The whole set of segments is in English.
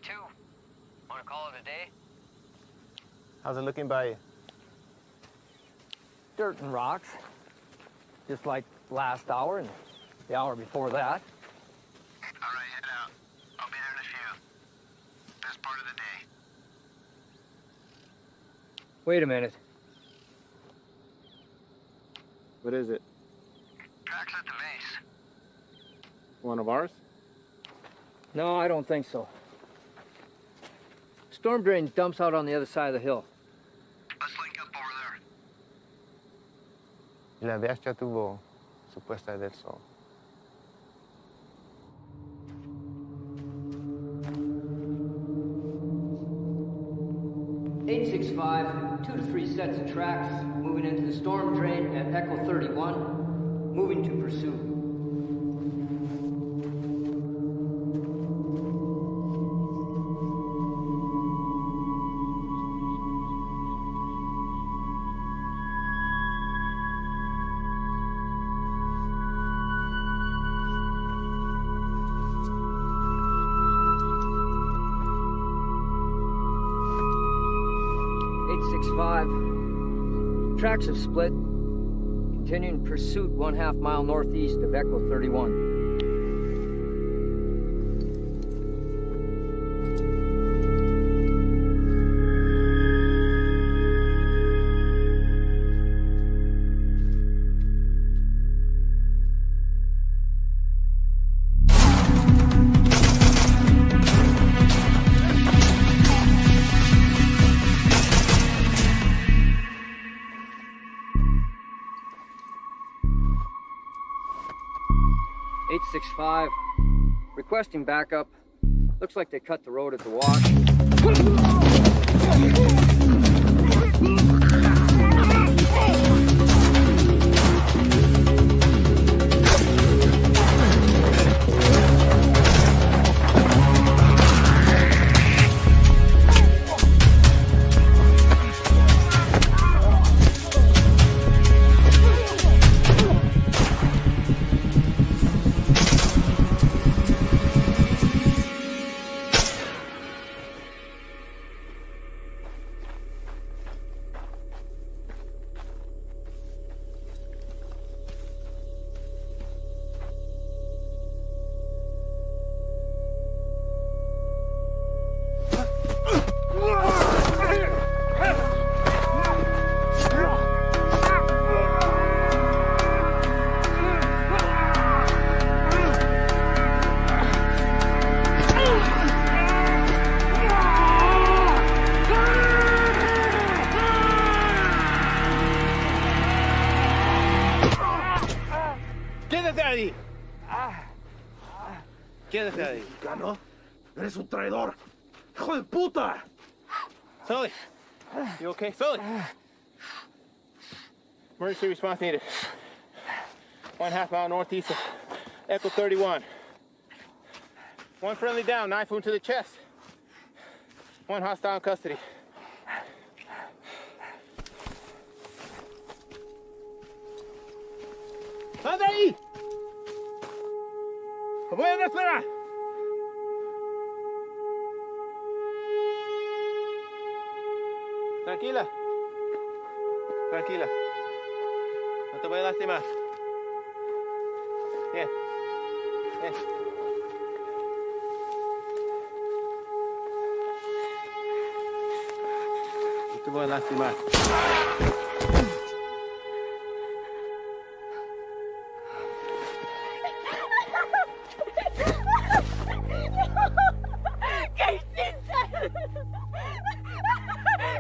too. Want to call it a day? How's it looking by you? Dirt and rocks. Just like last hour and the hour before that. All right, head out. I'll be there in a few. Best part of the day. Wait a minute. What is it? Tracks at the base. One of ours? No, I don't think so. Storm drain dumps out on the other side of the hill. Let's link up over there. La DH ya tuvo su puesta del sol. (865), 2 to 3 sets of tracks, moving into the storm drain at Echo 31, moving to pursuit. Tracks have split. Continuing pursuit 1/2 mile northeast of Echo 31. (865), requesting backup. Looks like they cut the road at the wash. Quédate ahí. ¿Mexicano? ¡Eres un traidor! ¡Hijo de puta! Sully, you okay? Sully! Emergency response needed. 1/2 mile northeast of Echo 31. One friendly down, knife wound to the chest. One hostile in custody. ¡Anda ahí! ¡Voy a esperar! Tranquila. Tranquila. No te voy a lastimar. Bien. Bien. No te voy a lastimar.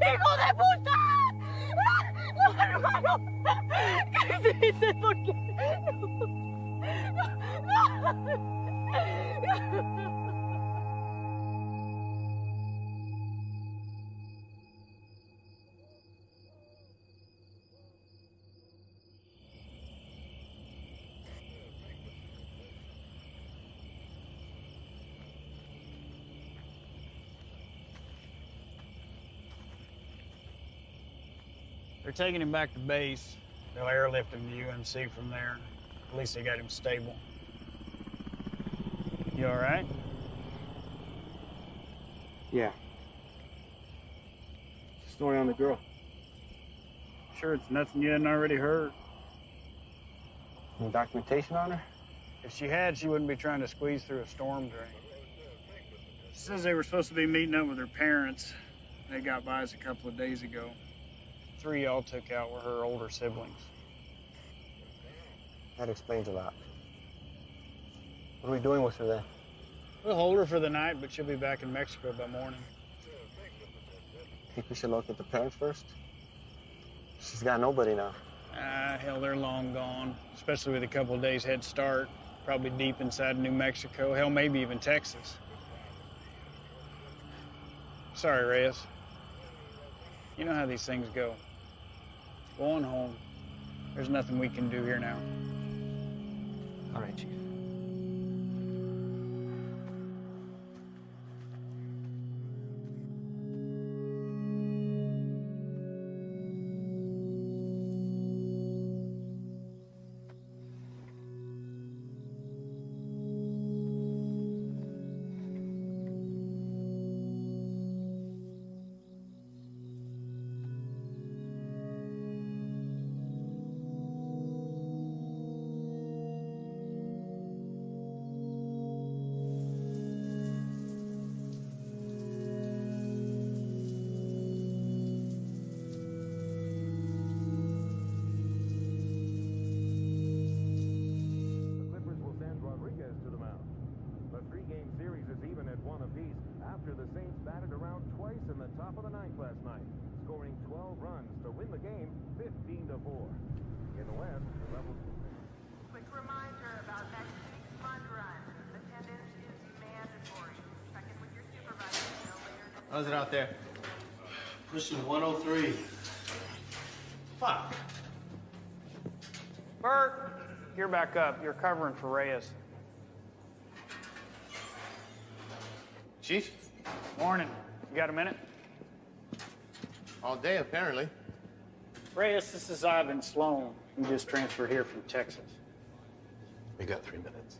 ¡Hijo de puta! ¡No, hermano! ¿Qué hiciste? ¿Por qué? ¡No! They're taking him back to base. They'll airlift him to UMC from there. At least they got him stable. You all right? Yeah. Story on the girl. Sure it's nothing you hadn't already heard. Any documentation on her? If she had, she wouldn't be trying to squeeze through a storm drain. She says they were supposed to be meeting up with her parents. They got by us a couple of days ago. 3 y'all took out were her older siblings. That explains a lot. What are we doing with her then? We'll hold her for the night, but she'll be back in Mexico by morning. Think we should locate the parents first? She's got nobody now. Hell, they're long gone, especially with a couple of days head start. Probably deep inside New Mexico, hell, maybe even Texas. Sorry, Reyes. You know how these things go. Go on home. There's nothing we can do here now. All right, Chief. How's it out there? Pushing 103. Fuck. Bert, you're back up. You're covering for Reyes. Chief? Morning. You got a minute? All day, apparently. Reyes, this is Ivan Sloan. He just transferred here from Texas. We got 3 minutes.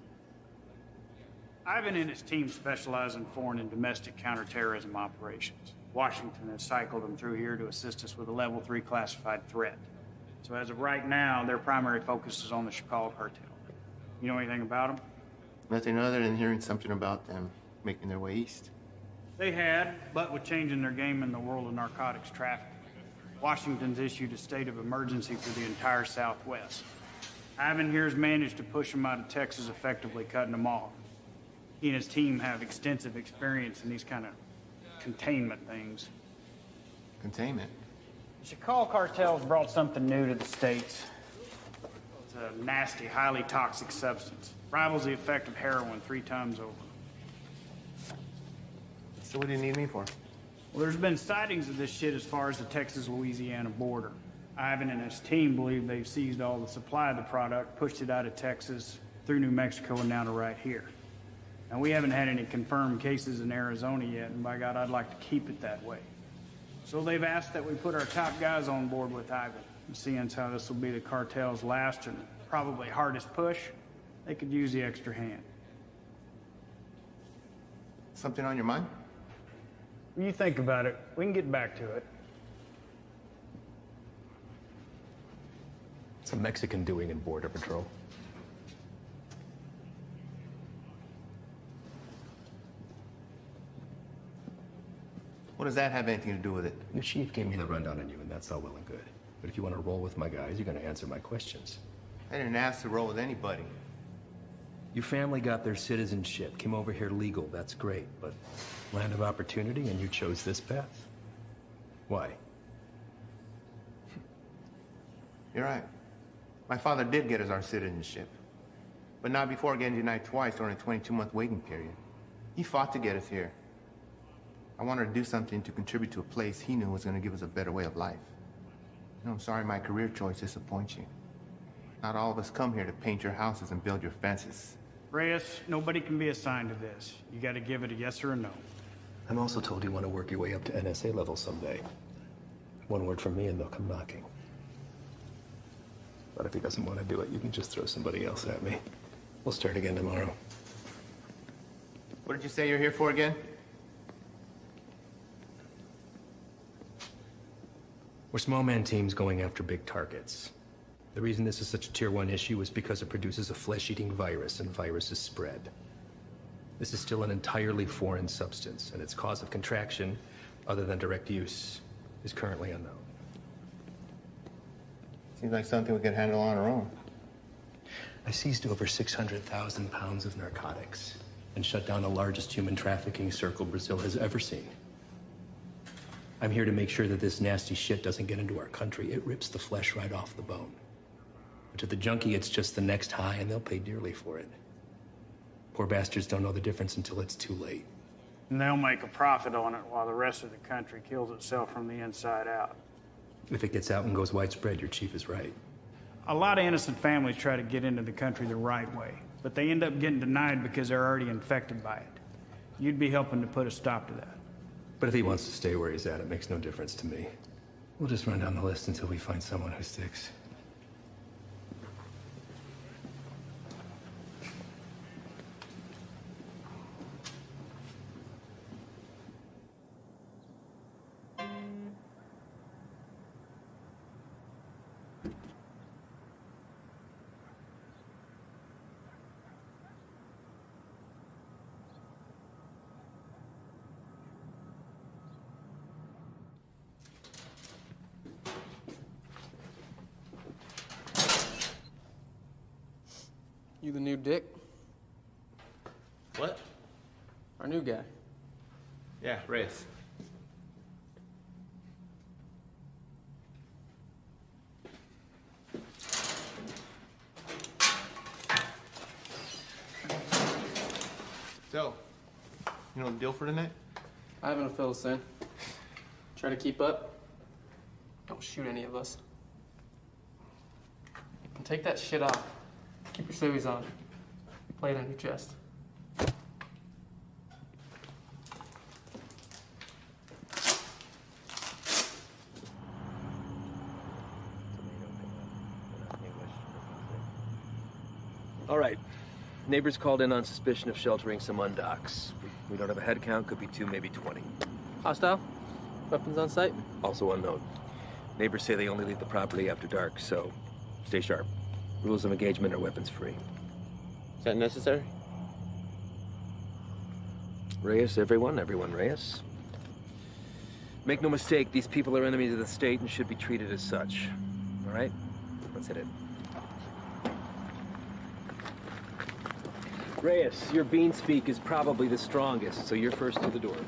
Ivan and his team specialize in foreign and domestic counterterrorism operations. Washington has cycled them through here to assist us with a level 3 classified threat. So as of right now, their primary focus is on the Chicago cartel. You know anything about them? Nothing other than hearing something about them making their way east. They had, but with changing their game in the world of narcotics trafficking, Washington's issued a state of emergency for the entire Southwest. Ivan here has managed to push them out of Texas, effectively cutting them off. He and his team have extensive experience in these kind of containment things. Containment? The Chicago cartel's brought something new to the States. It's a nasty, highly toxic substance. Rivals the effect of heroin 3 times over. So what do you need me for? Well, there's been sightings of this shit as far as the Texas-Louisiana border. Ivan and his team believe they've seized all the supply of the product, pushed it out of Texas, through New Mexico, and down to right here. And we haven't had any confirmed cases in Arizona yet, and by God, I'd like to keep it that way. So they've asked that we put our top guys on board with Ivan. And seeing as how this will be the cartel's last and probably hardest push, they could use the extra hand. Something on your mind? When you think about it, we can get back to it. What's a Mexican doing in Border Patrol? What does that have anything to do with it? The chief gave me the rundown on you, and that's all well and good. But if you want to roll with my guys, you're going to answer my questions. I didn't ask to roll with anybody. Your family got their citizenship, came over here legal, that's great. But land of opportunity, and you chose this path? Why? You're right. My father did get us our citizenship. But not before getting denied twice during a 22-month waiting period. He fought to get us here. I wanted to do something to contribute to a place he knew was going to give us a better way of life. You know, I'm sorry my career choice disappoints you. Not all of us come here to paint your houses and build your fences. Reyes, nobody can be assigned to this. You got to give it a yes or a no. I'm also told you want to work your way up to NSA level someday. One word from me and they'll come knocking. But if he doesn't want to do it, you can just throw somebody else at me. We'll start again tomorrow. What did you say you're here for again? We're small man teams going after big targets. The reason this is such a tier 1 issue is because it produces a flesh-eating virus, and viruses spread. This is still an entirely foreign substance, and its cause of contraction, other than direct use, is currently unknown. Seems like something we could handle on our own. I seized over 600,000 pounds of narcotics and shut down the largest human trafficking circle Brazil has ever seen. I'm here to make sure that this nasty shit doesn't get into our country. It rips the flesh right off the bone. But to the junkie, it's just the next high, and they'll pay dearly for it. Poor bastards don't know the difference until it's too late. And they'll make a profit on it while the rest of the country kills itself from the inside out. If it gets out and goes widespread, your chief is right. A lot of innocent families try to get into the country the right way, but they end up getting denied because they're already infected by it. You'd be helping to put a stop to that. But if he wants to stay where he's at, it makes no difference to me. We'll just run down the list until we find someone who sticks. You the new Dick? What? Our new guy. Yeah, Reyes. So, you know the deal for tonight? I haven't fill us in. Try to keep up. Don't shoot any of us. And take that shit off. Keep your civvies on. Play it on your chest. All right. Neighbors called in on suspicion of sheltering some undocks. We don't have a head count, could be 2, maybe 20. Hostile? Weapons on site? Also unknown. Neighbors say they only leave the property after dark, so stay sharp. Rules of engagement are weapons free. Is that necessary? Reyes, everyone Reyes. Make no mistake, these people are enemies of the state and should be treated as such. All right? Let's hit it. Reyes, your bean speak is probably the strongest, so you're first to the door.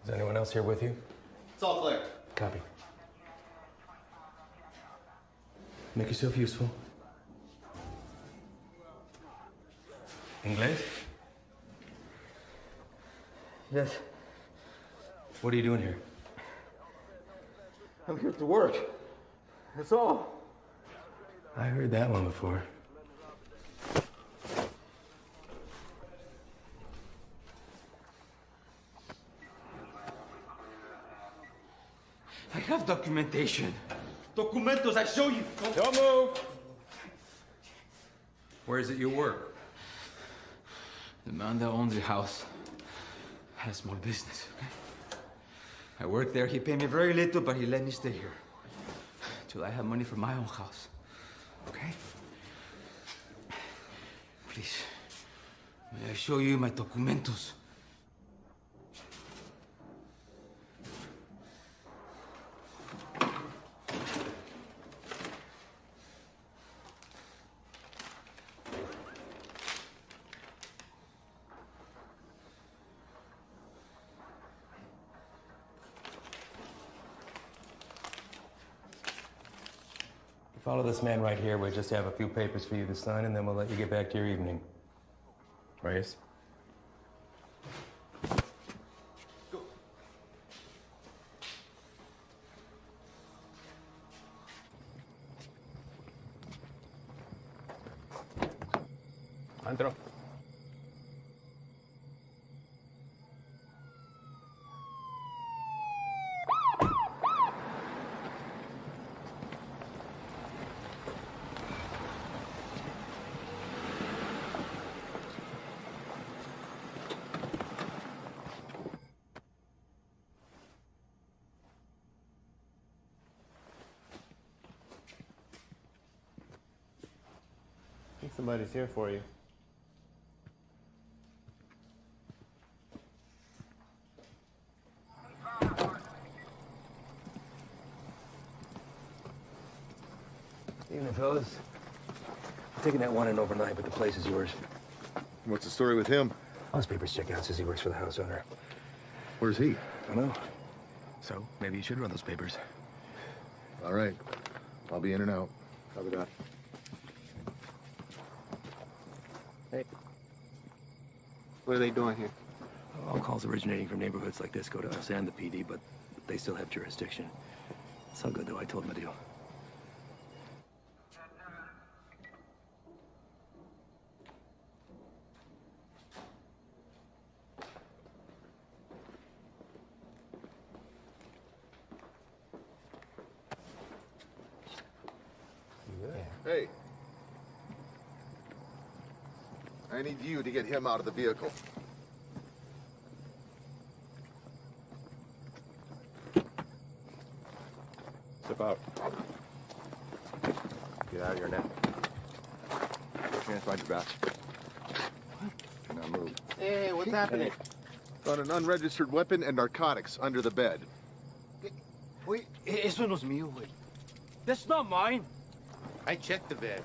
Is anyone else here with you? It's all clear. Copy. Make yourself useful. Inglés? Yes, What are you doing here? I'm here to work. That's all. I heard that one before. I have documentation. Documentos, I show you. Don't move. Where is it you work? The man that owns the house has a small business, okay? I work there. He paid me very little, but he let me stay here. Till I have money for my own house. Okay? Please, may I show you my documentos? Follow this man right here. We'll just have a few papers for you to sign, and then we'll let you get back to your evening. Reyes? Go. Antro. I think somebody's here for you. Evening, fellas. I'm taking that one in overnight, but the place is yours. What's the story with him? All his papers check out. Says he works for the house owner. Where's he? I know. So, maybe you should run those papers. All right. I'll be in and out. Copy that. Hey. What are they doing here? All calls originating from neighborhoods like this go to us and the PD, but they still have jurisdiction. It's all good, though. I told him a deal. Hey. I need you to get him out of the vehicle. Step out. Get out of here now. Hands behind your back. Do not move. Hey, what's happening? Found an unregistered weapon and narcotics under the bed. Wait, eso no es mío, güey. That's not mine. I checked the bed.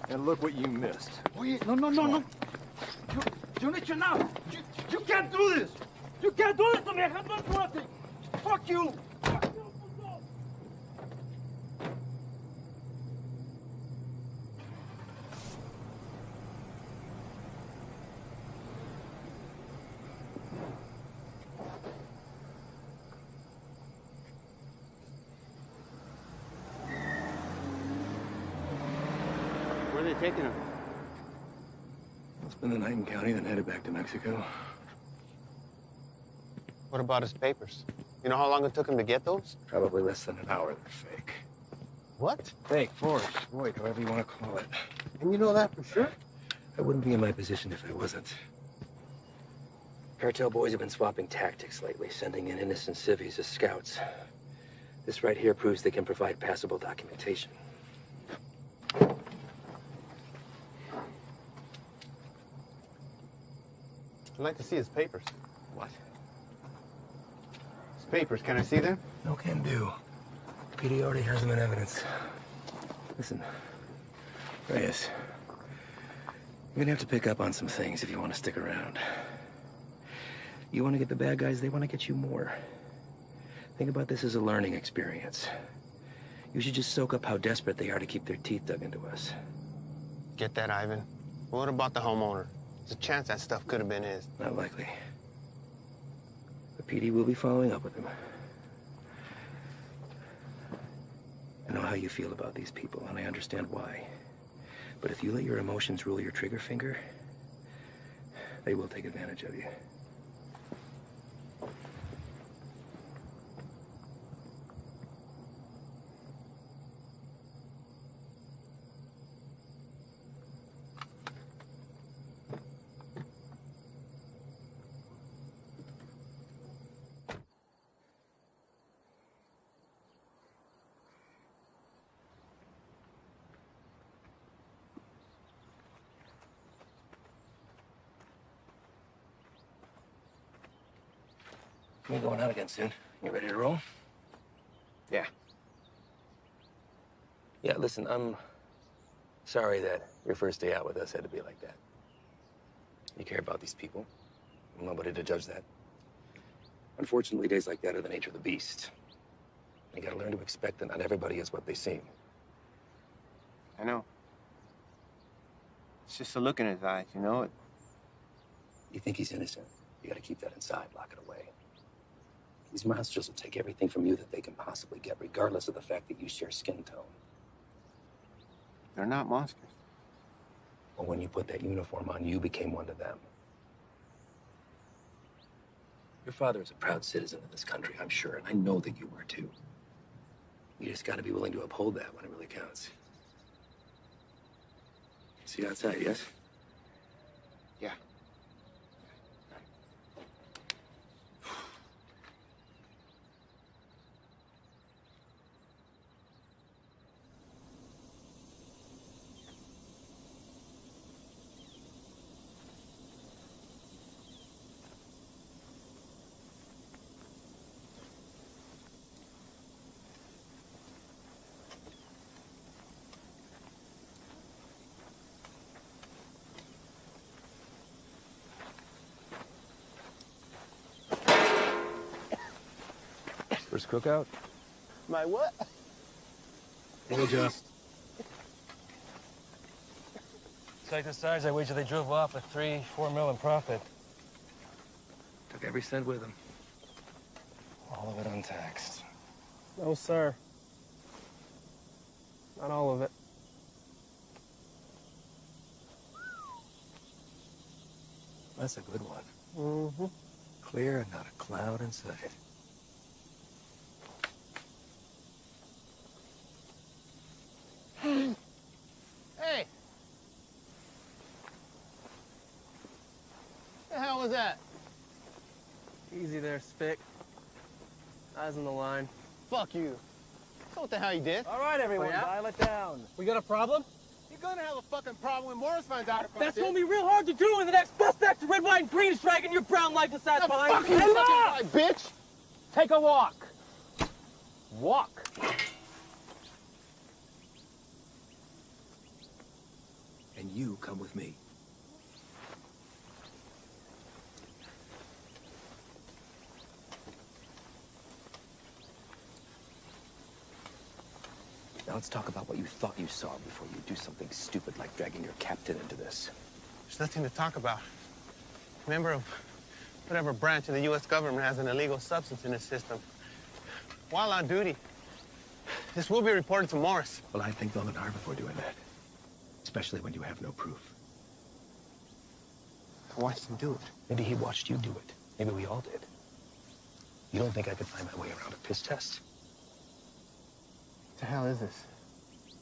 And look what you missed. Oye, no. You need to know. You can't do this. You can't do this to me. I have done nothing. Fuck you. Where are they taking him? I'll spend the night in county, then headed back to Mexico. What about his papers? You know how long it took him to get those? Probably less than an hour. They're fake. What? Fake, forged, void, however you want to call it. And you know that for sure? I wouldn't be in my position if I wasn't. Cartel boys have been swapping tactics lately, sending in innocent civvies as scouts. This right here proves they can provide passable documentation. I'd like to see his papers. What? His papers, can I see them? No can do. PD already has them in evidence. Listen, Reyes, you're gonna have to pick up on some things if you want to stick around. You want to get the bad guys, they want to get you more. Think about this as a learning experience. You should just soak up how desperate they are to keep their teeth dug into us. Get that, Ivan. What about the homeowner? There's a chance that stuff could have been his. Not likely. The PD will be following up with him. I know how you feel about these people, and I understand why. But if you let your emotions rule your trigger finger, they will take advantage of you. We're going out again soon. You ready to roll? Yeah. Yeah, listen, I'm sorry that your first day out with us had to be like that. You care about these people. I'm nobody to judge that. Unfortunately, days like that are the nature of the beast. You gotta learn to expect that not everybody is what they seem. I know. It's just a look in his eyes, you know? You think he's innocent. You gotta keep that inside, lock it away. These monsters will take everything from you that they can possibly get, regardless of the fact that you share skin tone. They're not monsters. Well, when you put that uniform on, you became one of them. Your father is a proud citizen of this country, I'm sure, and I know that you were too. You just gotta be willing to uphold that when it really counts. See you outside, yes? Yeah. First cookout? My what? We'll adjust. Take the size, I wager they drove off with 3-4 mil in profit. Took every cent with them. All of it untaxed. No, sir. Not all of it. That's a good one. Mm-hmm. Clear and not a cloud in sight. Hey! The hell was that? Easy there, Spick. Eyes on the line. Fuck you. So what the hell you did? All right, everyone, dial it down. We got a problem? You're gonna have a fucking problem when Morris finds out about That's this. gonna be real hard to do when the next suspect red, white, and green is dragging your brown life aside behind. Fuck you, fucking guy, bitch! Take a walk. Walk. And you come with me. Now let's talk about what you thought you saw before you do something stupid like dragging your captain into this. There's nothing to talk about. Member of whatever branch of the U.S. government has an illegal substance in its system. While on duty, this will be reported to Morris. Well, I think long and hard before doing that. Especially when you have no proof. I watched him do it. Maybe he watched you do it. Maybe we all did. You don't think I could find my way around a piss test? What the hell is this?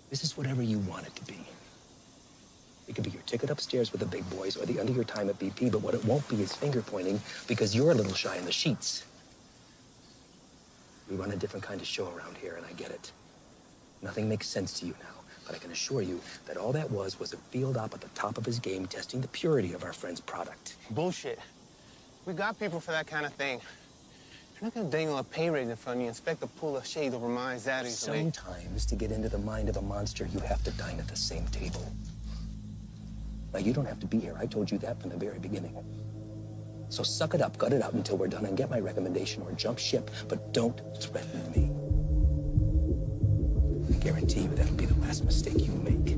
This is whatever you want it to be. It could be your ticket upstairs with the big boys or the end of your time at BP, but what it won't be is finger pointing because you're a little shy in the sheets. We run a different kind of show around here, and I get it. Nothing makes sense to you now, but I can assure you that all that was a field op at the top of his game testing the purity of our friend's product. Bullshit. We got people for that kind of thing. You're not gonna dangle a pay raise in front of you and expect to pull a shade over my eyes that easily. Sometimes, to get into the mind of a monster, you have to dine at the same table. Now, you don't have to be here. I told you that from the very beginning. So suck it up, gut it out until we're done and get my recommendation or jump ship, but don't threaten me. I guarantee you that'll be the last mistake you make.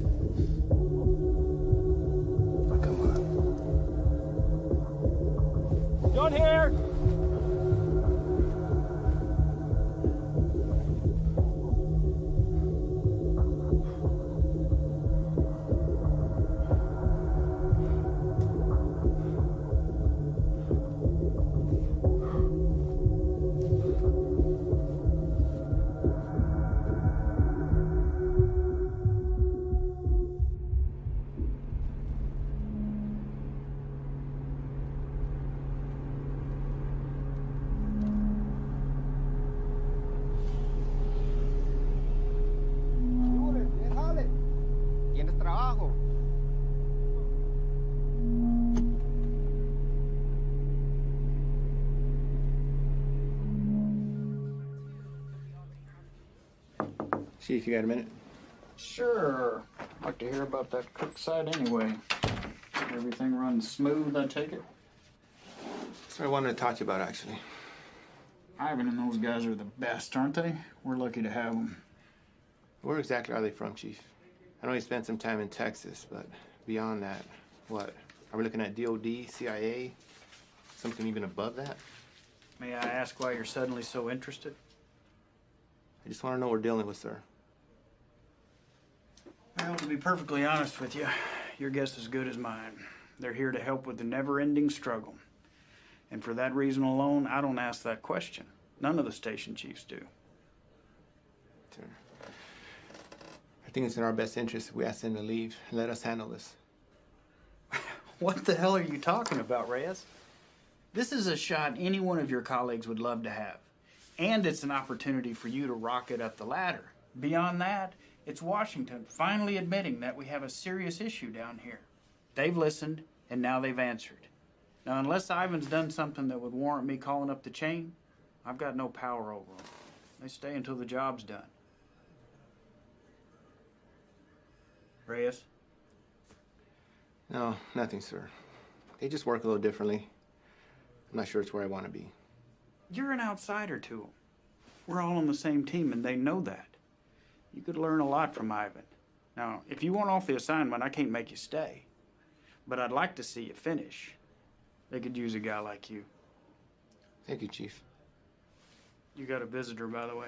But come on. John here. Chief, you got a minute? Sure. I'd like to hear about that cook site anyway. Everything runs smooth, I take it? That's what I wanted to talk to you about, actually. Ivan and those guys are the best, aren't they? We're lucky to have them. Where exactly are they from, Chief? I know you spent some time in Texas, but beyond that, what? Are we looking at DOD, CIA, something even above that? May I ask why you're suddenly so interested? I just want to know what we're dealing with, sir. Well, to be perfectly honest with you, your guess is as good as mine. They're here to help with the never-ending struggle. And for that reason alone, I don't ask that question. None of the station chiefs do. Sir, I think it's in our best interest if we ask them to leave and let us handle this. What the hell are you talking about, Reyes? This is a shot any one of your colleagues would love to have. And it's an opportunity for you to rocket up the ladder. Beyond that, it's Washington finally admitting that we have a serious issue down here. They've listened, and now they've answered. Now, unless Ivan's done something that would warrant me calling up the chain, I've got no power over them. They stay until the job's done. Reyes? No, nothing, sir. They just work a little differently. I'm not sure it's where I want to be. You're an outsider to them. We're all on the same team, and they know that. You could learn a lot from Ivan. Now, if you want off the assignment, I can't make you stay. But I'd like to see you finish. They could use a guy like you. Thank you, Chief. You got a visitor, by the way.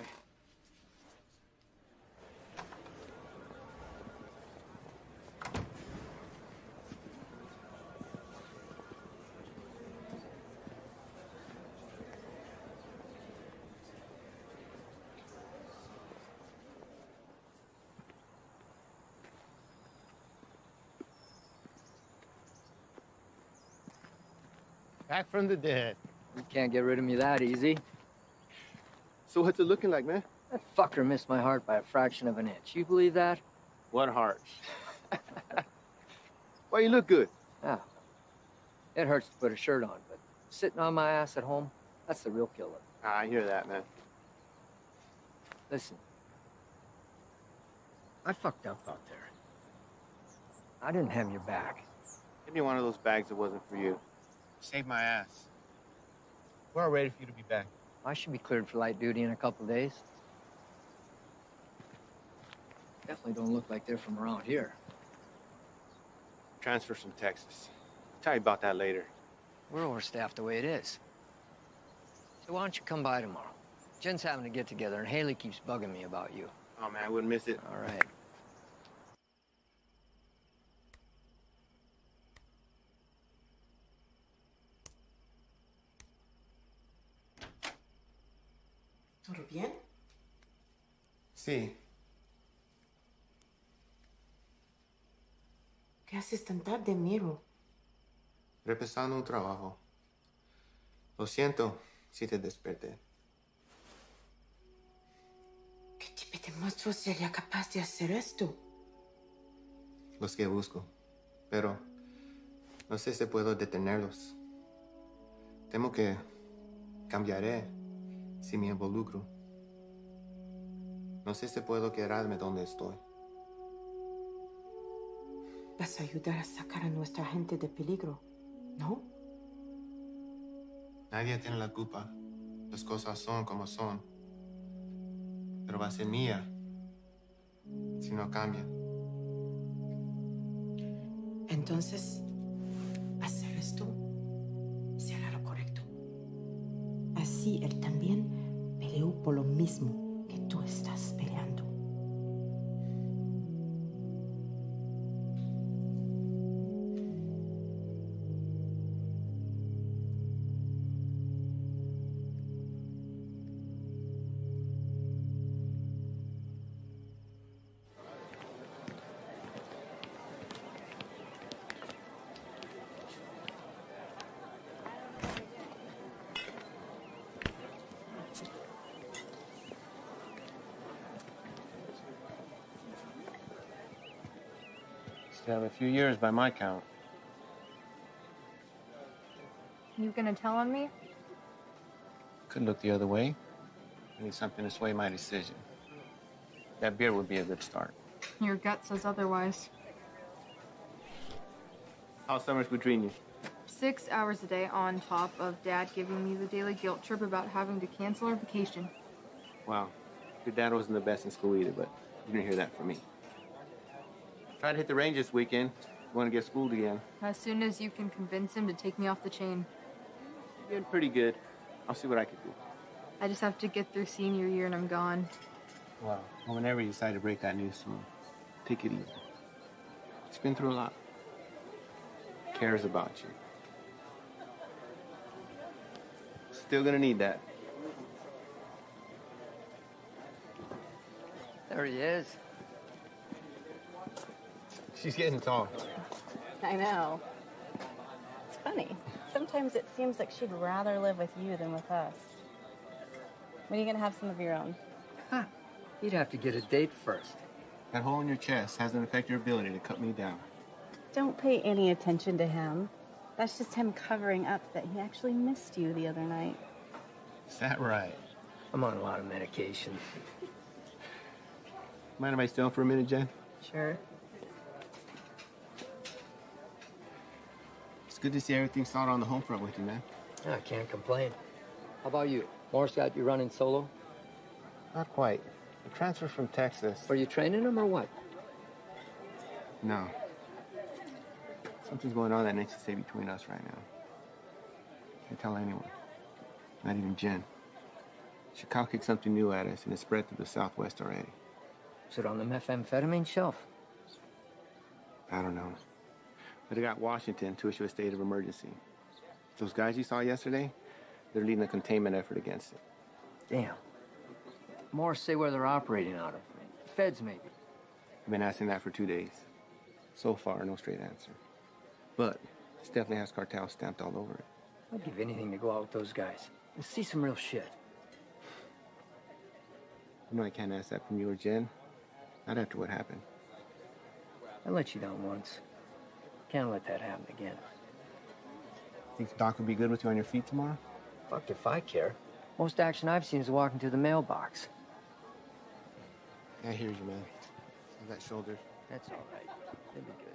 Back from the dead. You can't get rid of me that easy. So what's it looking like, man? That fucker missed my heart by a fraction of an inch. You believe that? What heart? Why, you look good. Yeah. It hurts to put a shirt on, but sitting on my ass at home, that's the real killer. I hear that, man. Listen. I fucked up out there. I didn't have your back. Give me one of those bags that wasn't for you. Save my ass. We're all ready for you to be back. I should be cleared for light duty in a couple of days. Definitely don't look like they're from around here. Transfers from Texas. Tell you about that later. We're overstaffed the way it is. So why don't you come by tomorrow? Jen's having a get-together, and Haley keeps bugging me about you. Oh, man, I wouldn't miss it. All right. ¿Todo bien? Sí. ¿Qué haces tan tarde, Miro? Repasando un trabajo. Lo siento si te desperté. ¿Qué tipo de monstruo sería capaz de hacer esto? Los que busco. Pero no sé si puedo detenerlos. Temo que cambiaré si me involucro. No sé si puedo quedarme donde estoy. Vas a ayudar a sacar a nuestra gente de peligro, ¿no? Nadie tiene la culpa. Las cosas son como son. Pero va a ser mía si no cambian. Entonces, hacer esto será lo correcto. Así él también peleó por lo mismo que tú estás peleando. Still have a few years by my count. You gonna tell on me? Could look the other way. I need something to sway my decision. That beer would be a good start. Your gut says otherwise. How's summer's between you? 6 hours a day on top of Dad giving me the daily guilt trip about having to cancel our vacation. Wow. Your dad wasn't the best in school either, but you didn't hear that from me. Tried to hit the range this weekend. Want to get schooled again. As soon as you can convince him to take me off the chain. You're getting pretty good. I'll see what I can do. I just have to get through senior year and I'm gone. Well, whenever you decide to break that news to me, take it easy. He's been through a lot. Cares about you. Still gonna need that. There he is. She's getting tall. I know. It's funny. Sometimes it seems like she'd rather live with you than with us. When are you gonna have some of your own? Huh. You'd have to get a date first. That hole in your chest hasn't affected your ability to cut me down. Don't pay any attention to him. That's just him covering up that he actually missed you the other night. Is that right? I'm on a lot of medication. Mind if I stay on for a minute, Jen? Sure. It's good to see everything solid on the home front with you, man. I can't complain. How about you? Morris got you running solo? Not quite. I transferred from Texas. Are you training him or what? No. Something's going on that needs to stay between us right now. Can't tell anyone. Not even Jen. Chicago kicked something new at us and it's spread through the Southwest already. Is it on the methamphetamine shelf? I don't know. But it got Washington to issue a state of emergency. Those guys you saw yesterday, they're leading a containment effort against it. Damn. Morris say where they're operating out of. Feds, maybe. I've been asking that for 2 days. So far, no straight answer. But this definitely has cartel stamped all over it. I'd give anything to go out with those guys and see some real shit. You know I can't ask that from you or Jen. Not after what happened. I let you down once. Can't let that happen again. Think the doc would be good with you on your feet tomorrow? Fuck if I care. Most action I've seen is walking to the mailbox. I hear you, man. How's that shoulder? That's all right. It'll be good.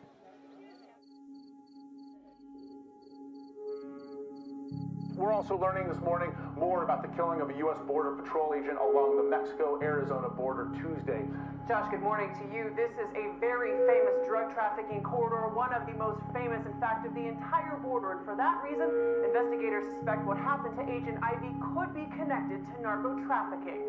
We're also learning this morning more about the killing of a U.S. Border Patrol agent along the Mexico-Arizona border Tuesday. Josh, good morning to you. This is a very famous drug trafficking corridor, one of the most famous, in fact, of the entire border. And for that reason, investigators suspect what happened to Agent Ivy could be connected to narco trafficking.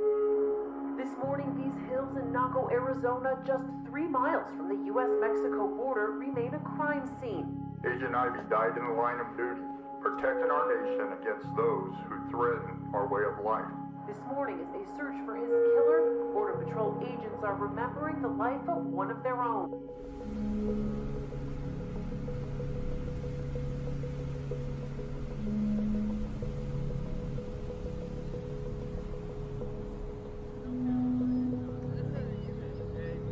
This morning, these hills in Naco, Arizona, just 3 miles from the U.S.-Mexico border, remain a crime scene. Agent Ivy died in the line of duty, protecting our nation against those who threaten our way of life. This morning, as they search for his killer, Border Patrol agents are remembering the life of one of their own.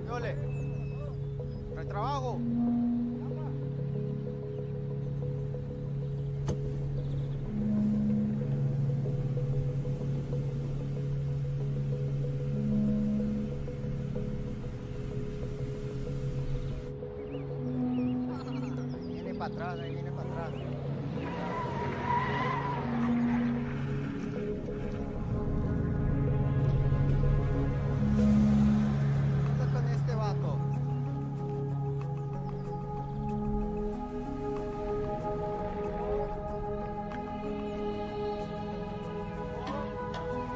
Yole, ¿trae trabajo? Ahí viene para atrás. ¿Qué con este vato?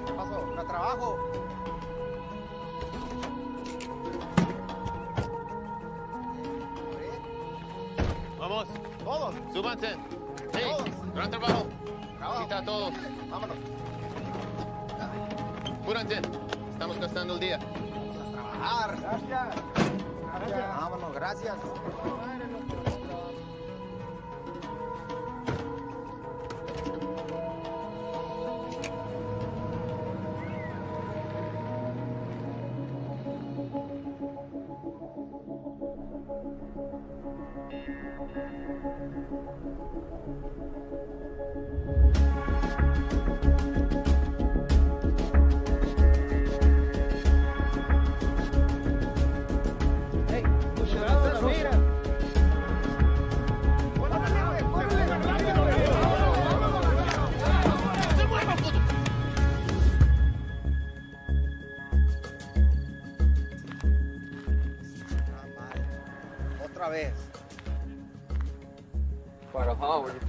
¿Qué pasó? ¿Para trabajo? Vamos. Todos. Súbanse. Sí. Todos. Gran trabajo. Trabajo. Quita a todos. Vámonos. Apúrense. Estamos gastando el día. A trabajar. Gracias. Gracias. Vámonos, gracias.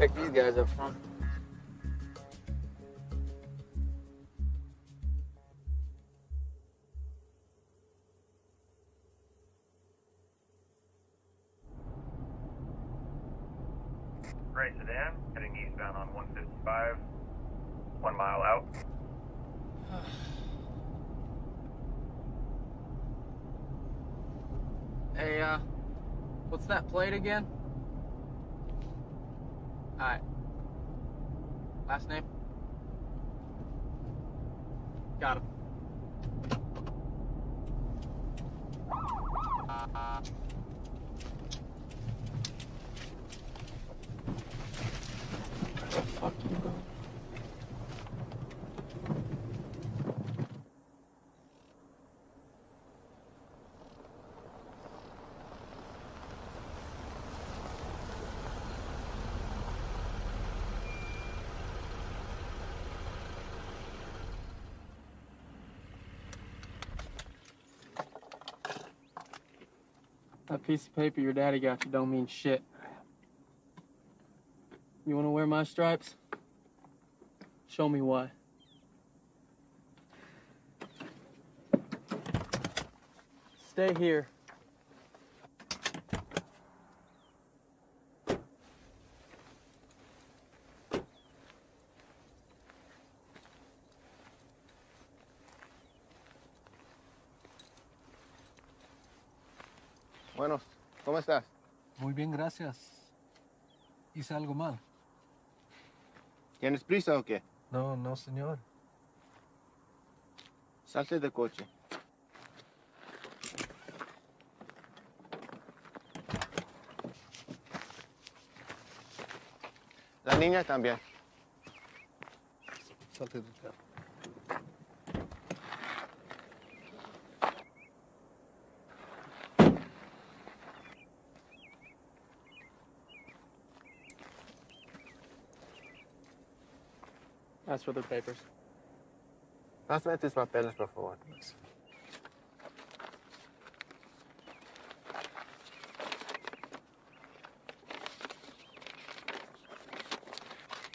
check these guys up front. Gray sedan, heading eastbound on 155, 1 mile out. Hey, what's that plate again? Alright. Last name? Got him. Fuck you, bro. That piece of paper your daddy got you don't mean shit. You wanna wear my stripes? Show me why. Stay here. Bueno, ¿cómo estás? Muy bien, gracias. ¿Hice algo mal? ¿Tienes prisa o qué? No, no, señor. Salte del coche. La niña también. Salte del carro. Ask for their papers. Pásame tus papeles, por favor.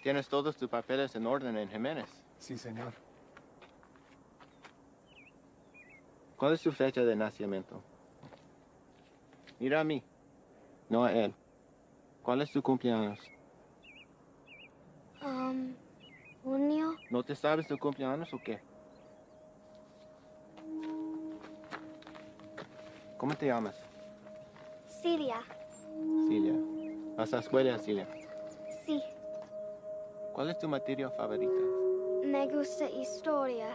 ¿Tienes todos tus papeles en orden en Jiménez? Sí, señor. ¿Cuál es su fecha de nacimiento? Mira a mí, no a él. ¿Cuál es tu cumpleaños? Junio. ¿No te sabes tu cumpleaños o qué? ¿Cómo te llamas? Celia. Celia. ¿Vas a la escuela, Celia? Sí. ¿Cuál es tu materia favorita? Me gusta historia.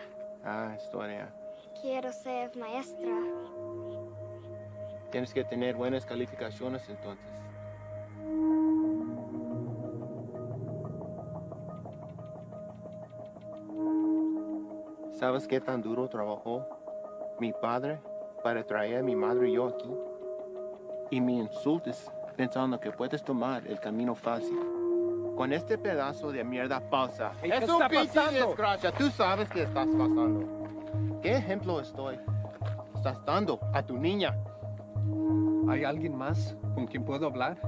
Ah, historia. Quiero ser maestra. Tienes que tener buenas calificaciones entonces. ¿Sabes qué tan duro trabajó mi padre para traer a mi madre y yo aquí? Y me insultas pensando que puedes tomar el camino fácil. Con este pedazo de mierda falsa. Hey, es ¿qué un está pinche pasando? desgracia. Tú sabes qué estás pasando. ¿Qué ejemplo estás dando a tu niña? ¿Hay alguien más con quien puedo hablar?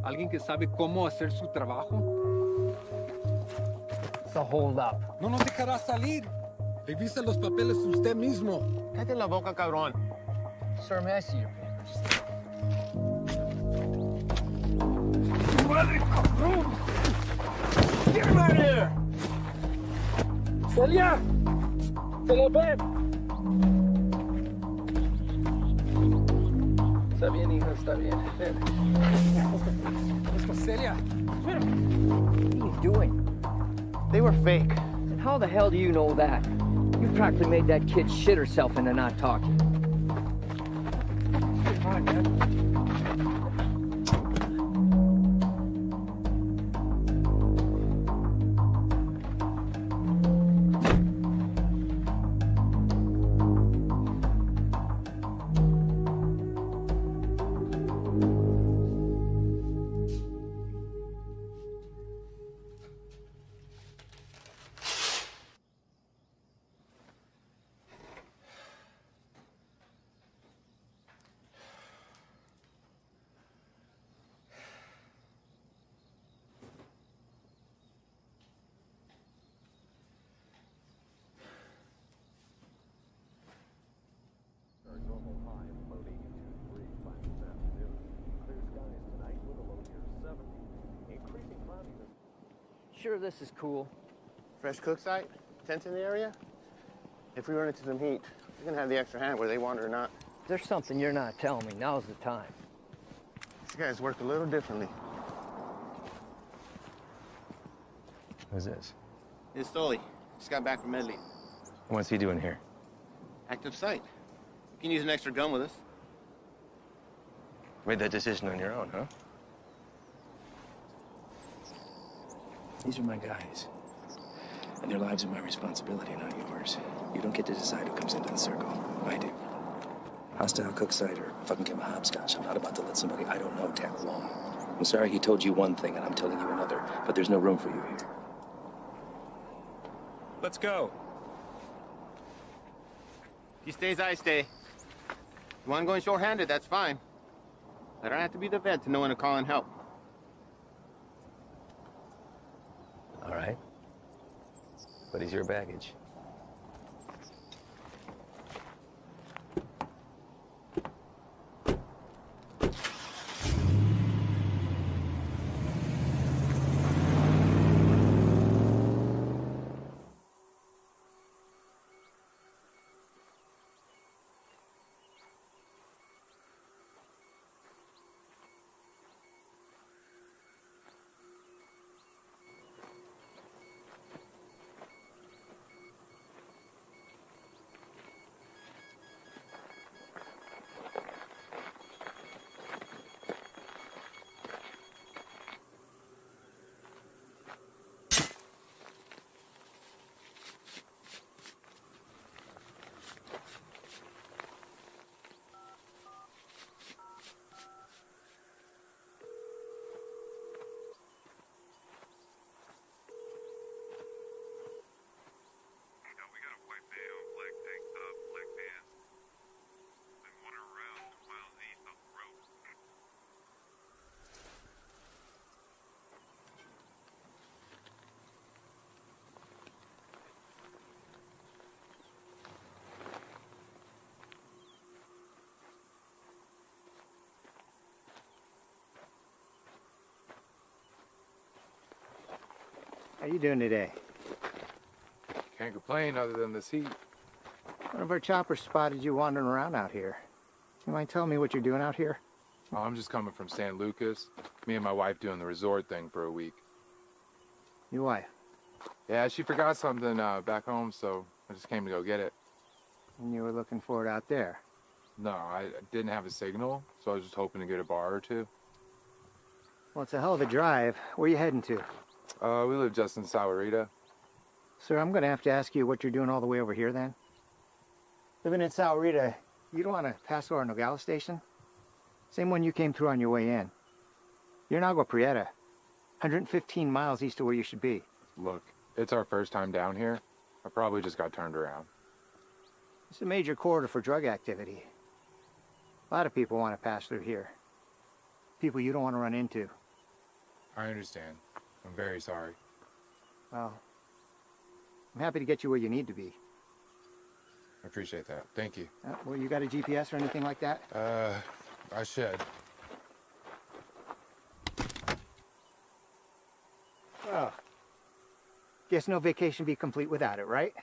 ¿Alguien que sabe cómo hacer su trabajo? It's a hold up. No nos dejará salir. Revise los papeles usted mismo. Cállate la boca, cabrón. Sir, may I see your papers? ¡Madre, cabrón! Get him out of here! ¡Celia! ¡Celia, ven! Está bien, hija, está bien. Ven. Celia. What are you doing? They were fake. And how the hell do you know that? You practically made that kid shit herself into not talking. Come on, man. Sure, this is cool. Fresh cook site, tents in the area. If we run into some heat, we're gonna have the extra hand whether they want it or not. If there's something you're not telling me, now's the time. These guys work a little differently. Who's this? It's Stoli. Just got back from Medley. What's he doing here? Active site. You can use an extra gun with us. Made that decision on your own, huh? These are my guys. And their lives are my responsibility, not yours. You don't get to decide who comes into the circle. I do. Hostile cook site or fucking give him a hopscotch. I'm not about to let somebody I don't know tag along. I'm sorry he told you one thing and I'm telling you another, but there's no room for you here. Let's go. He stays, I stay. You want going short-handed, that's fine. I don't have to be the vet to know when to call in help. All right. What is your baggage? How you doing today? Can't complain other than this heat. One of our choppers spotted you wandering around out here. You mind telling me what you're doing out here? Oh, I'm just coming from San Lucas. Me and my wife doing the resort thing for a week. Your wife? Yeah, she forgot something back home, so I just came to go get it. And you were looking for it out there? No, I didn't have a signal, so I was just hoping to get a bar or two. Well, it's a hell of a drive. Where you heading to? We live just in Sahuarita. Sir, I'm going to have to ask you what you're doing all the way over here, then. Living in Sahuarita, you don't want to pass through our Nogales station? Same one you came through on your way in. You're in Agua Prieta, 115 miles east of where you should be. Look, it's our first time down here. I probably just got turned around. It's a major corridor for drug activity. A lot of people want to pass through here. People you don't want to run into. I understand. I'm very sorry. Well, I'm happy to get you where you need to be. I appreciate that. Thank you. Well, you got a GPS or anything like that? I should. Well, guess no vacation be complete without it, right?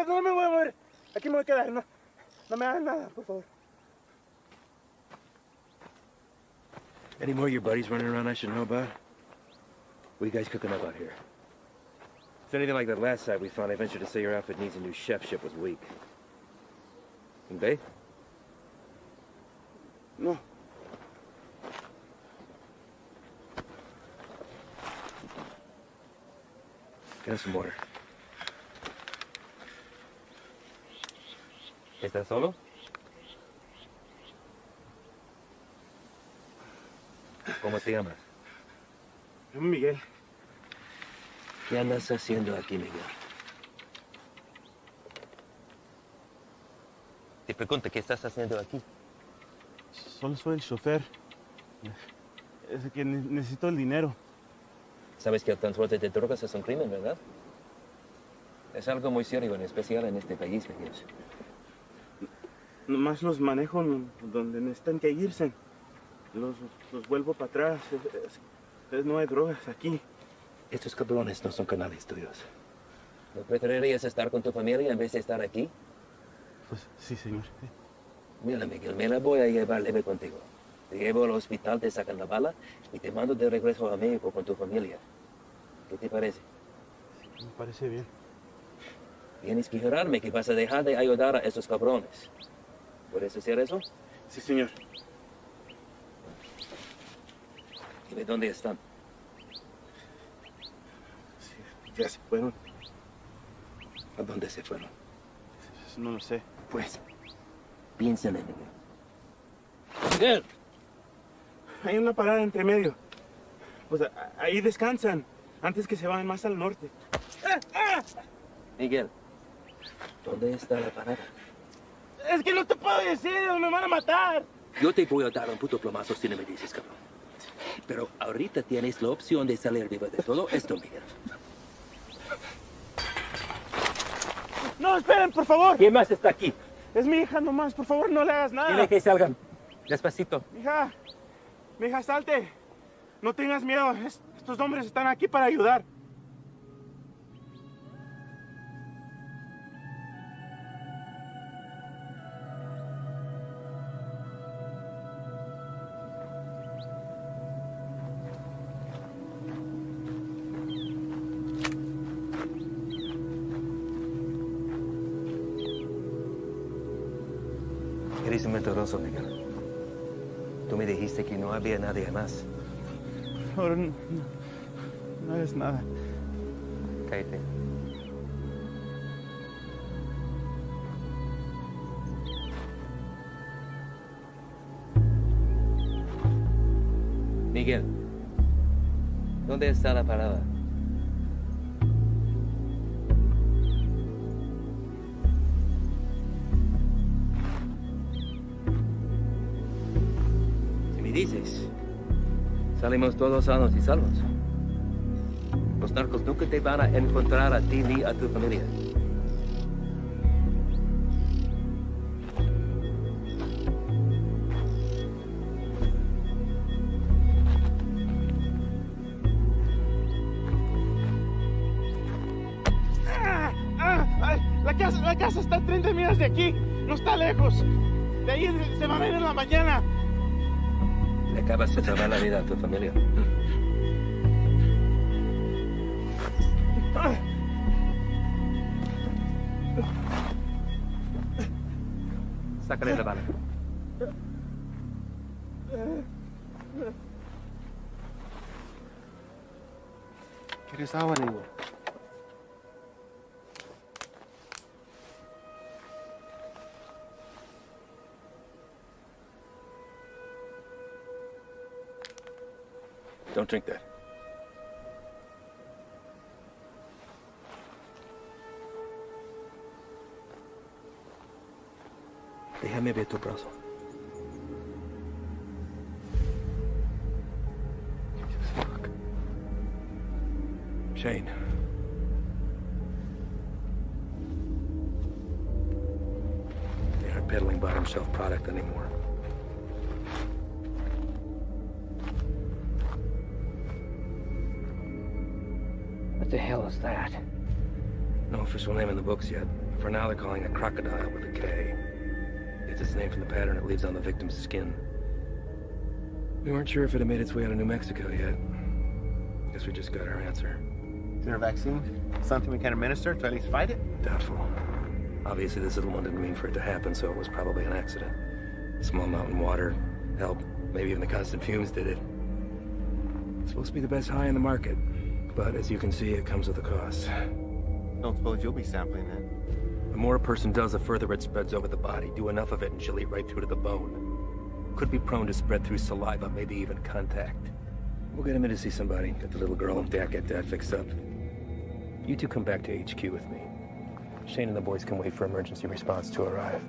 No me voy a mover. Aquí me voy a quedar. No me hagan nada, por favor. Any more of your buddies running around I should know about? What are you guys cooking up out here? If it's anything like that last site we found, I venture to say your outfit needs a new chef. Ship was weak. And they? No. Get us some water. ¿Estás solo? ¿Cómo te llamas? Miguel. ¿Qué andas haciendo aquí, Miguel? Te pregunto, ¿qué estás haciendo aquí? Solo soy el chofer. Es que necesito el dinero. Sabes que el transporte de drogas es un crimen, ¿verdad? Es algo muy serio, en especial en este país, Miguel. Nomás los manejo donde necesitan que irse. Los vuelvo para atrás. No hay drogas aquí. Estos cabrones no son canales tuyos. ¿No preferirías estar con tu familia en vez de estar aquí? Pues sí, señor. Mira, Miguel, me la voy a llevar leve contigo. Te llevo al hospital, te sacan la bala y te mando de regreso a México con tu familia. ¿Qué te parece? Me parece bien. Tienes que jurarme que vas a dejar de ayudar a esos cabrones. ¿Puedes hacer eso? Sí, señor. Dime dónde están. Sí, ya se fueron. ¿A dónde se fueron? No lo sé. Pues, piensa en ello. Miguel. Hay una parada entre medio. Pues ahí descansan, antes que se vayan más al norte. Miguel, ¿dónde está la parada? Es que no te puedo decir, me van a matar. Yo te voy a dar un puto plomazo si no me dices, cabrón. Pero ahorita tienes la opción de salir vivo de todo esto, Miguel. No, esperen, por favor. ¿Quién más está aquí? Es mi hija nomás, por favor, no le hagas nada. Dile que salgan. Despacito. Mija, salte. No tengas miedo, estos hombres están aquí para ayudar. Eres un mentiroso, Miguel. Tú me dijiste que no había nadie más. Ahora no es nada. Cállate. Miguel, ¿dónde está la parada? Si me dices, salimos todos sanos y salvos. Los narcos nunca te van a encontrar a ti ni a tu familia. La casa está a 30 millas de aquí. No está lejos. De ahí se va a ver en la mañana. Le acabas de salvar la vida a tu familia. Sácale la bala. ¿Quieres agua, niño? Don't drink that. Déjame ver tu brazo. Fuck. Shane. They aren't peddling bottom shelf product anymore. What the hell is that? No official name in the books yet. For now, they're calling it crocodile with a K. It's its name from the pattern it leaves on the victim's skin. We weren't sure if it had made its way out of New Mexico yet. Guess we just got our answer. Is there a vaccine? Something we can administer to at least fight it? Doubtful. Obviously, this little one didn't mean for it to happen, so it was probably an accident. Small mountain water, help, maybe even the constant fumes did it. It's supposed to be the best high in the market, but as you can see, it comes with a cost. Don't suppose you'll be sampling it. The more a person does, the further it spreads over the body. Do enough of it and she'll eat right through to the bone. Could be prone to spread through saliva, maybe even contact. We'll get him in to see somebody. Get the little girl and Dad get that fixed up. You two come back to HQ with me. Shane and the boys can wait for emergency response to arrive.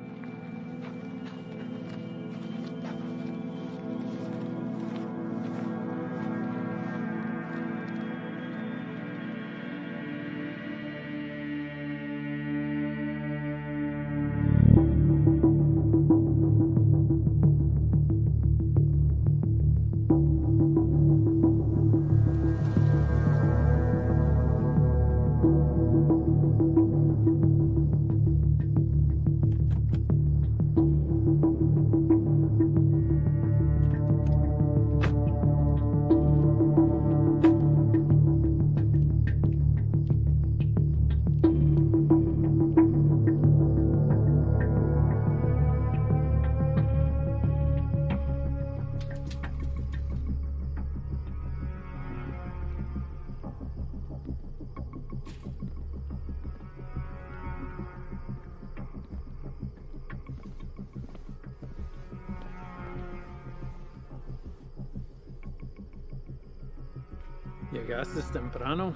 Llegaste temprano.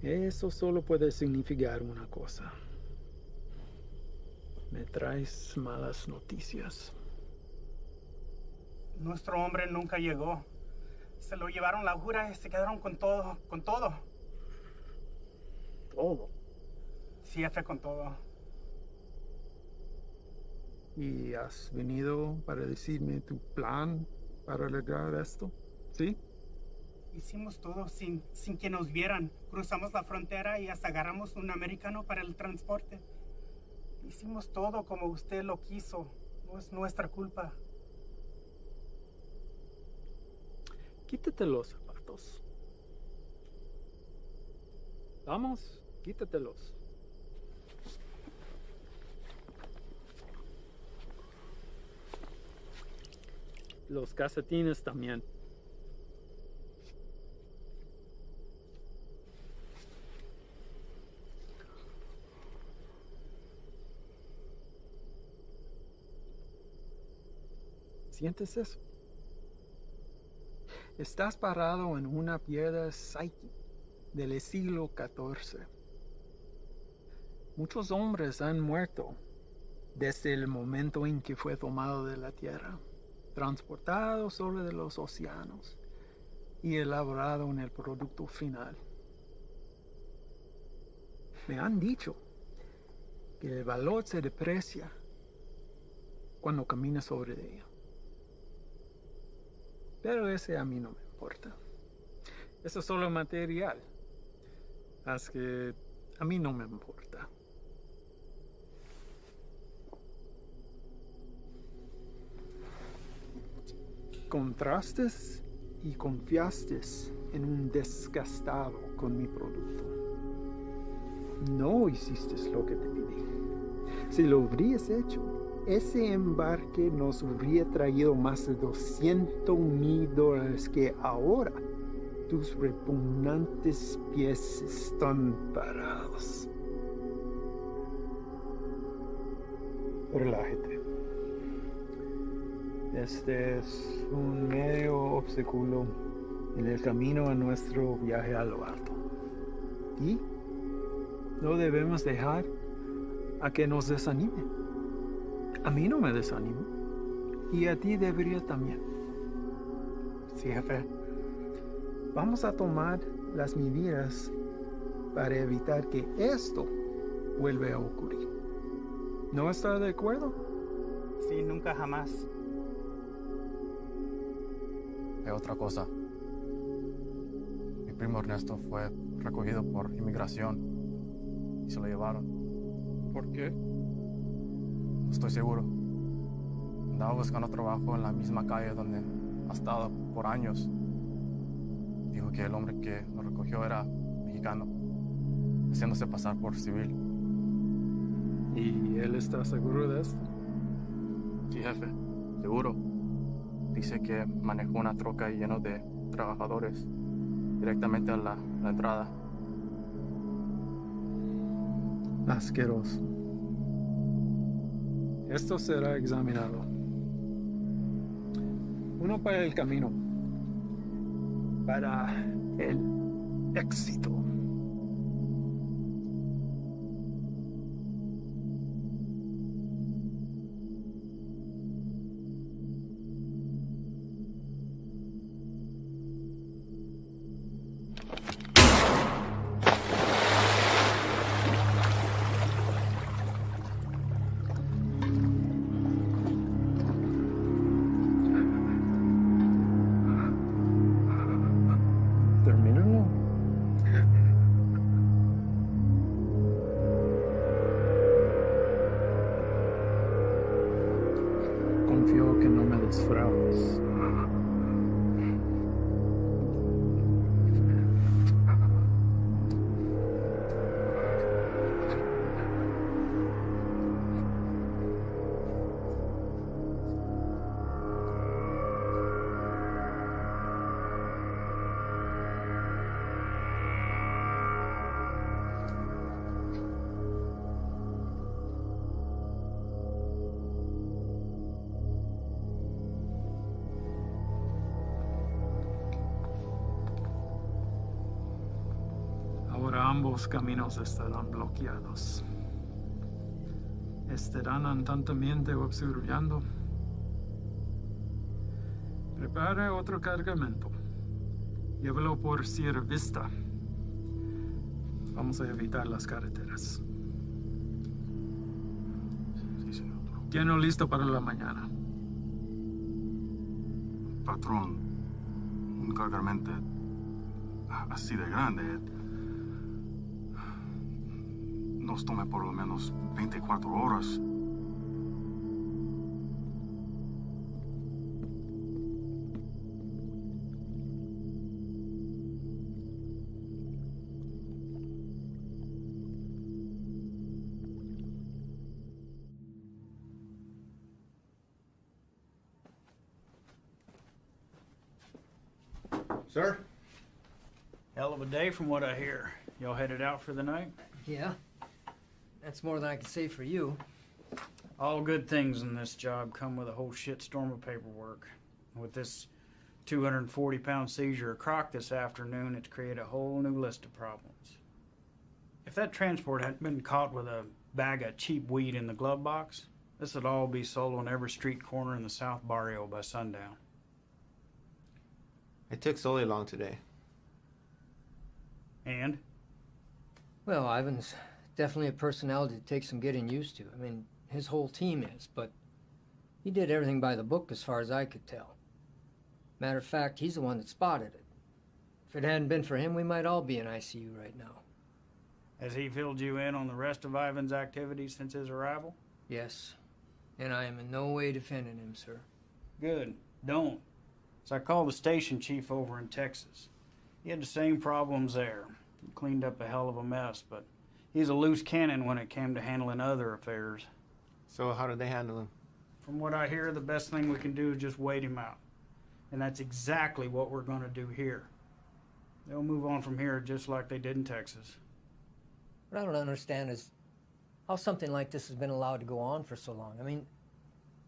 Eso solo puede significar una cosa. Me traes malas noticias. Nuestro hombre nunca llegó. Se lo llevaron la jura y se quedaron con todo, con todo. ¿Todo? Sí, jefe, con todo. ¿Y has venido para decirme tu plan para lograr esto? ¿Sí? Hicimos todo sin que nos vieran. Cruzamos la frontera y hasta agarramos un americano para el transporte. Hicimos todo como usted lo quiso. No es nuestra culpa. Quítate los zapatos. Vamos, quítatelos. los calcetines también. ¿Sientes eso? Estás parado en una piedra psyche del siglo XIV. Muchos hombres han muerto desde el momento en que fue tomado de la tierra, transportado sobre los océanos y elaborado en el producto final. Me han dicho que el valor se deprecia cuando caminas sobre ella. Pero ese a mí no me importa. Eso es solo material. Así que a mí no me importa. Contrastes y confiaste en un desgastado con mi producto. No hiciste lo que te pedí. Si lo hubieras hecho, ese embarque nos hubiera traído más de $200,000 que ahora tus repugnantes pies están parados. Relájate. Este es un medio obstáculo en el camino a nuestro viaje a lo alto. Y no debemos dejar a que nos desanime. A mí no me desanimo. Y a ti debería también. Sí, jefe. Vamos a tomar las medidas para evitar que esto vuelva a ocurrir. ¿No está de acuerdo? Sí, nunca jamás. Hay otra cosa. Mi primo Ernesto fue recogido por inmigración y se lo llevaron. ¿Por qué? No estoy seguro. Andaba buscando trabajo en la misma calle donde ha estado por años. Dijo que el hombre que lo recogió era mexicano, haciéndose pasar por civil. ¿Y él está seguro de esto? Sí, jefe, seguro. Dice que manejó una troca llena de trabajadores directamente a la entrada. Asqueroso. Esto será examinado. Uno para el camino. Para el éxito. Termínalo. Confío que no me defraudes. Ahora ambos caminos estarán bloqueados. Estarán atentamente observando. Prepare otro cargamento. Llévalo por Sierra Vista. Vamos a evitar las carreteras. Sí, señor. Tiene listo para la mañana. Patrón, un cargamento así de grande nos tome por lo menos 24 horas. Sir? Hell of a day from what I hear. Y'all headed out for the night? Yeah. That's more than I can say for you. All good things in this job come with a whole shitstorm of paperwork. With this 240-pound seizure of croc this afternoon, it's created a whole new list of problems. If that transport hadn't been caught with a bag of cheap weed in the glove box, this would all be sold on every street corner in the South Barrio by sundown. It took Sully long today. And? Well, Ivan's definitely a personality that takes some getting used to. I mean, his whole team is, but he did everything by the book as far as I could tell. Matter of fact, he's the one that spotted it. If it hadn't been for him, we might all be in ICU right now. Has he filled you in on the rest of Ivan's activities since his arrival? Yes. And I am in no way defending him, sir. Good. Don't. So I called the station chief over in Texas. He had the same problems there. He cleaned up a hell of a mess, but he's a loose cannon when it came to handling other affairs. So how did they handle him? From what I hear, the best thing we can do is just wait him out. And that's exactly what we're going to do here. They'll move on from here just like they did in Texas. What I don't understand is how something like this has been allowed to go on for so long. I mean,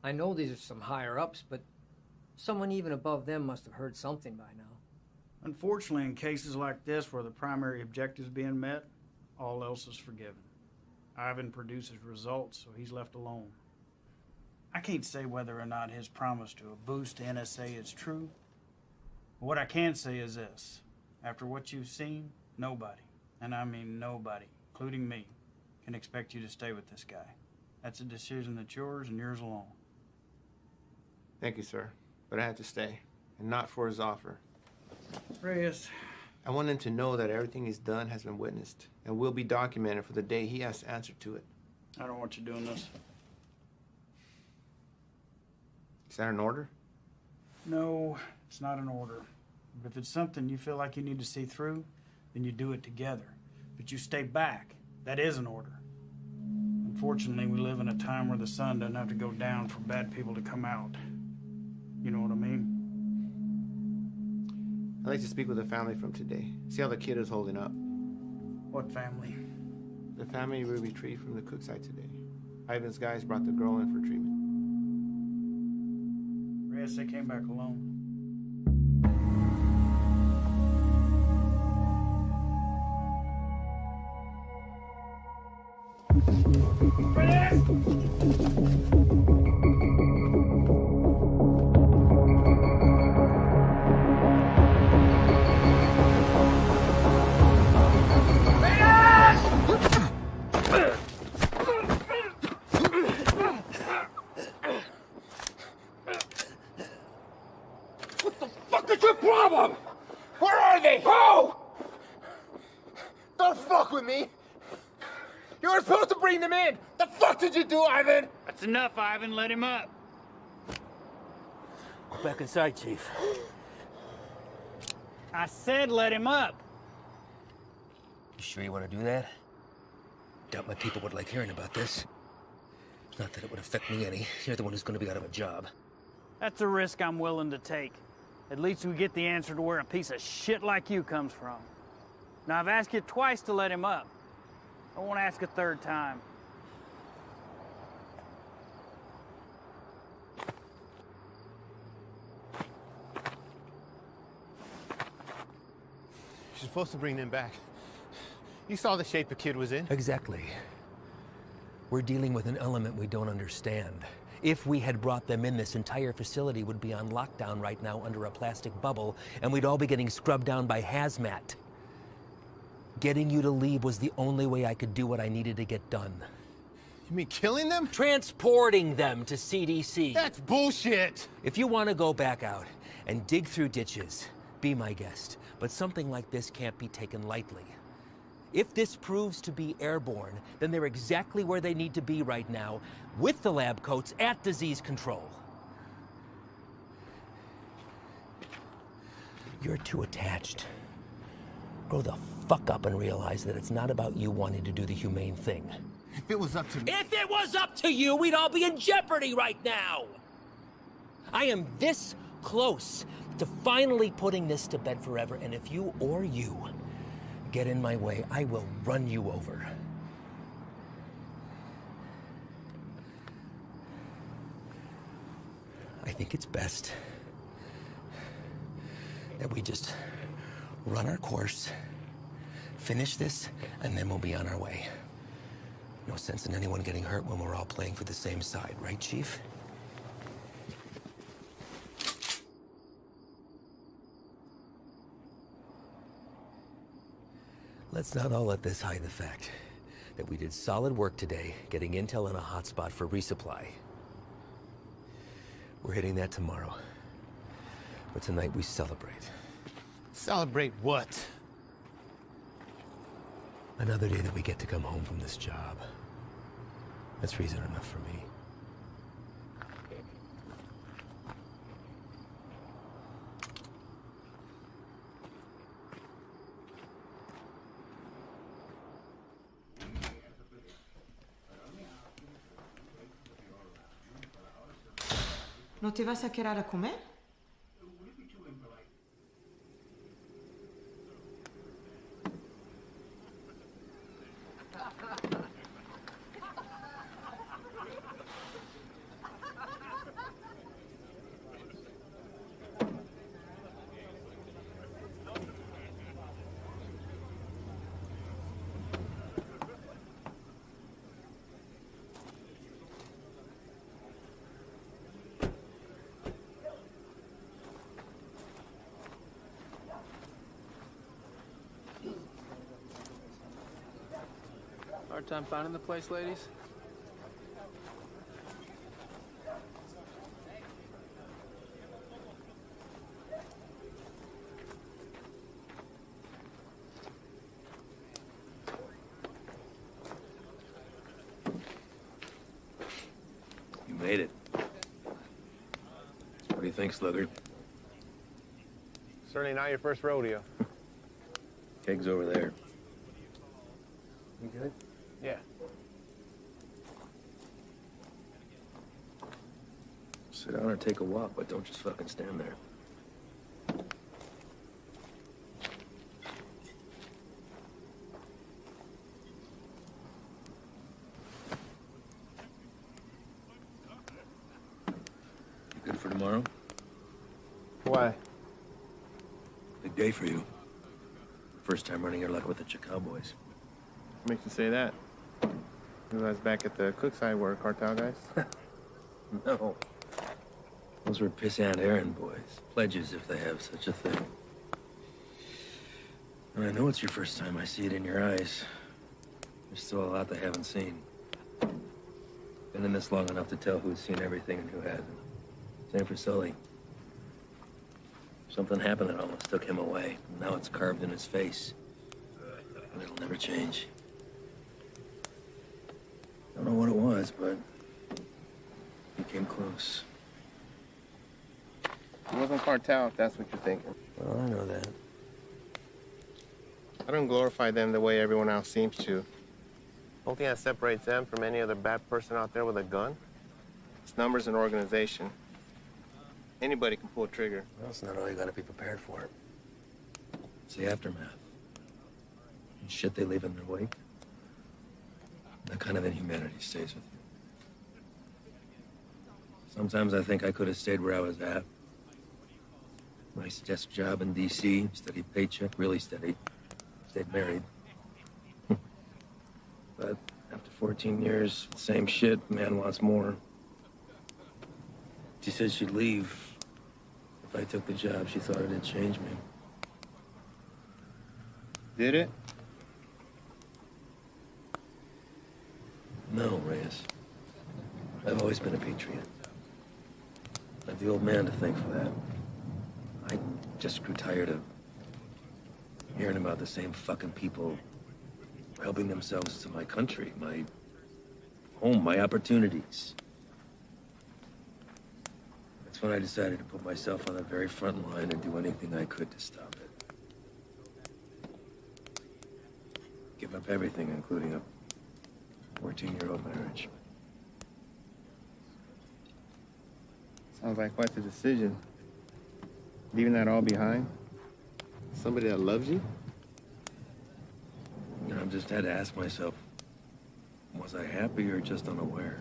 I know these are some higher-ups, but someone even above them must have heard something by now. Unfortunately, in cases like this where the primary objective is being met, all else is forgiven. Ivan produces results, so he's left alone. I can't say whether or not his promise to a boost to NSA is true. But what I can say is this. After what you've seen, nobody, and I mean nobody, including me, can expect you to stay with this guy. That's a decision that's yours and yours alone. Thank you, sir. But I had to stay, and not for his offer. Reyes. I want him to know that everything he's done has been witnessed and will be documented for the day he has to answer to it. I don't want you doing this. Is that an order? No, it's not an order. But if it's something you feel like you need to see through, then you do it together. But you stay back. That is an order. Unfortunately, we live in a time where the sun doesn't have to go down for bad people to come out. You know what I mean? I'd like to speak with the family from today. See how the kid is holding up. What family? The family we retrieved from the cook site today. Ivan's guys brought the girl in for treatment. Reyes, they came back alone. What the fuck is your problem? Where are they? Who? Don't fuck with me! You were supposed to bring them in! The fuck did you do, Ivan? That's enough, Ivan. Let him up. Go back inside, Chief. I said let him up. You sure you want to do that? Doubt my people would like hearing about this. Not that it would affect me any. You're the one who's going to be out of a job. That's a risk I'm willing to take. At least we get the answer to where a piece of shit like you comes from. Now, I've asked you twice to let him up. I won't ask a third time. You're supposed to bring them back. You saw the shape the kid was in. Exactly. We're dealing with an element we don't understand. If we had brought them in, this entire facility would be on lockdown right now under a plastic bubble, and we'd all be getting scrubbed down by hazmat. Getting you to leave was the only way I could do what I needed to get done. You mean killing them? Transporting them to CDC. That's bullshit! If you want to go back out and dig through ditches, be my guest. But something like this can't be taken lightly. If this proves to be airborne, then they're exactly where they need to be right now, with the lab coats at disease control. You're too attached. Grow the fuck up and realize that it's not about you wanting to do the humane thing. If it was up to me... If it was up to you, we'd all be in jeopardy right now! I am this close to finally putting this to bed forever, and if you get in my way, I will run you over. I think it's best that we just run our course, finish this, and then we'll be on our way. No sense in anyone getting hurt when we're all playing for the same side, right, Chief? Let's not all let this hide the fact that we did solid work today getting intel in a hotspot for resupply. We're hitting that tomorrow. But tonight we celebrate. Celebrate what? Another day that we get to come home from this job. That's reason enough for me. ¿No te vas a quedar a comer? Hard time finding the place, ladies? You made it. What do you think, Sluggard? Certainly not your first rodeo. Keg's over there. You good? Yeah. Sit down or take a walk, but don't just fucking stand there. You good for tomorrow? Why? Big day for you. First time running your luck with the Cowboys. Makes you say that? You guys back at the Cookside were cartel guys? No. Those were pissant errand boys. Pledges, if they have such a thing. And I know it's your first time. I see it in your eyes. There's still a lot they haven't seen. Been in this long enough to tell who's seen everything and who hasn't. Same for Sully. Something happened that almost took him away. And now it's carved in his face. And it'll never change. Don't know what it was, but he came close. It wasn't cartel, if that's what you're thinking. Well, I know that. I don't glorify them the way everyone else seems to. Only thing that separates them from any other bad person out there with a gun? It's numbers and organization. Anybody can pull a trigger. Well, it's not all you gotta be prepared for. It's the aftermath. And shit they leave in their wake. That kind of inhumanity stays with you. Sometimes I think I could have stayed where I was at. Nice desk job in D.C., steady paycheck, really steady. Stayed married. But after 14 years, same shit, man wants more. She said she'd leave if I took the job. She thought it'd change me. Did it? No, Reyes. I've always been a patriot. I have the old man to thank for that. I just grew tired of hearing about the same fucking people helping themselves to my country, my home, my opportunities. That's when I decided to put myself on the very front line and do anything I could to stop it. Give up everything, including a 14-year-old marriage. Sounds like quite the decision. Leaving that all behind? Somebody that loves you? I've just had to ask myself, was I happy or just unaware?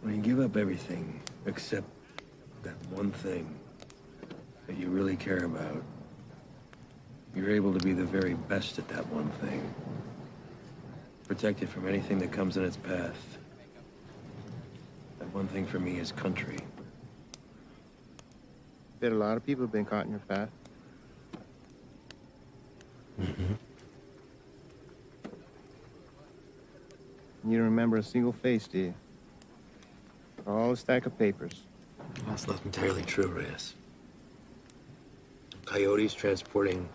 When you give up everything except that one thing that you really care about, you're able to be the very best at that one thing. Protect it from anything that comes in its path. That one thing for me is country. Bet a lot of people have been caught in your path. Mm-hmm. You don't remember a single face, do you? All a stack of papers. That's not entirely true, Reyes. Coyotes transporting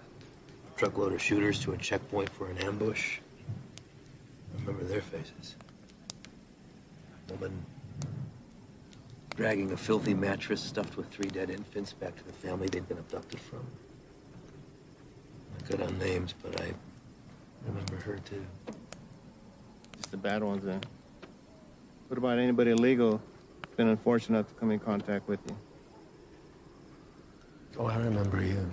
a truckload of shooters to a checkpoint for an ambush. I remember their faces. A woman dragging a filthy mattress stuffed with 3 dead infants back to the family they'd been abducted from. I'm good on names, but I remember her too. Just the bad ones, then. What about anybody illegal who's been unfortunate enough to come in contact with you? Oh, I remember you.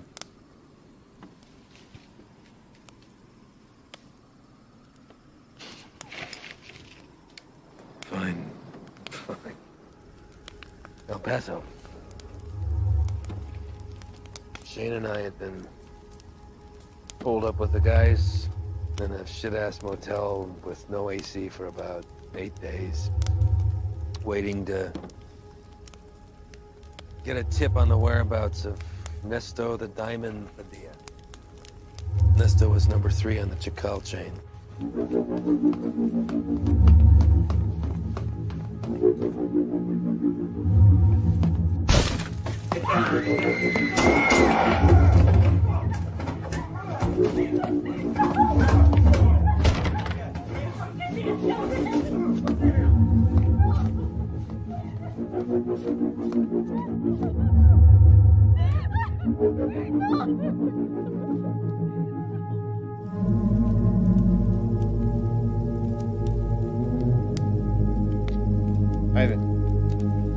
Fine. Fine. El Paso. Shane and I had been pulled up with the guys in a shit-ass motel with no AC for about 8 days, waiting to get a tip on the whereabouts of Nesto the Diamond Padilla. Nesto was number 3 on the Chacal chain. Ivan.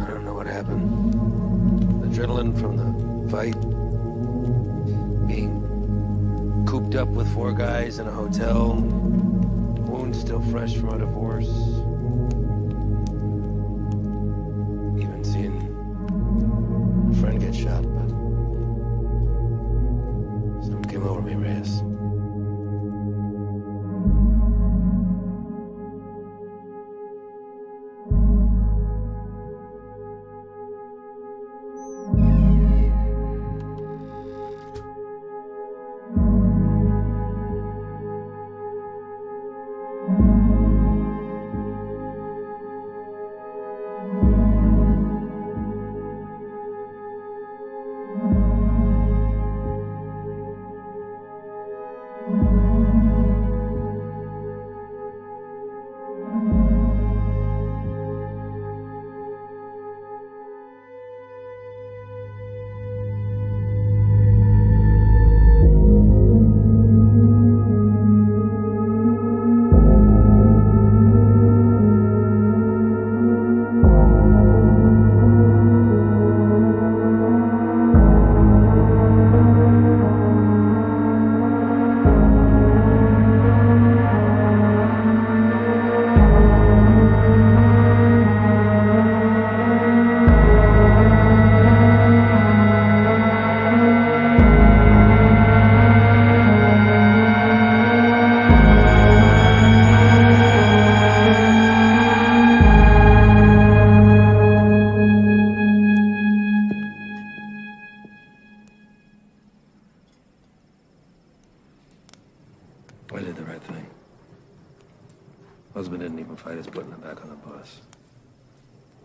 I don't know what happened. Adrenaline from the fight. Being cooped up with 4 guys in a hotel. Wounds still fresh from a divorce. Even seeing a friend get shot, but something came over me, Reyes. I did the right thing. Husband didn't even fight us putting him back on the bus.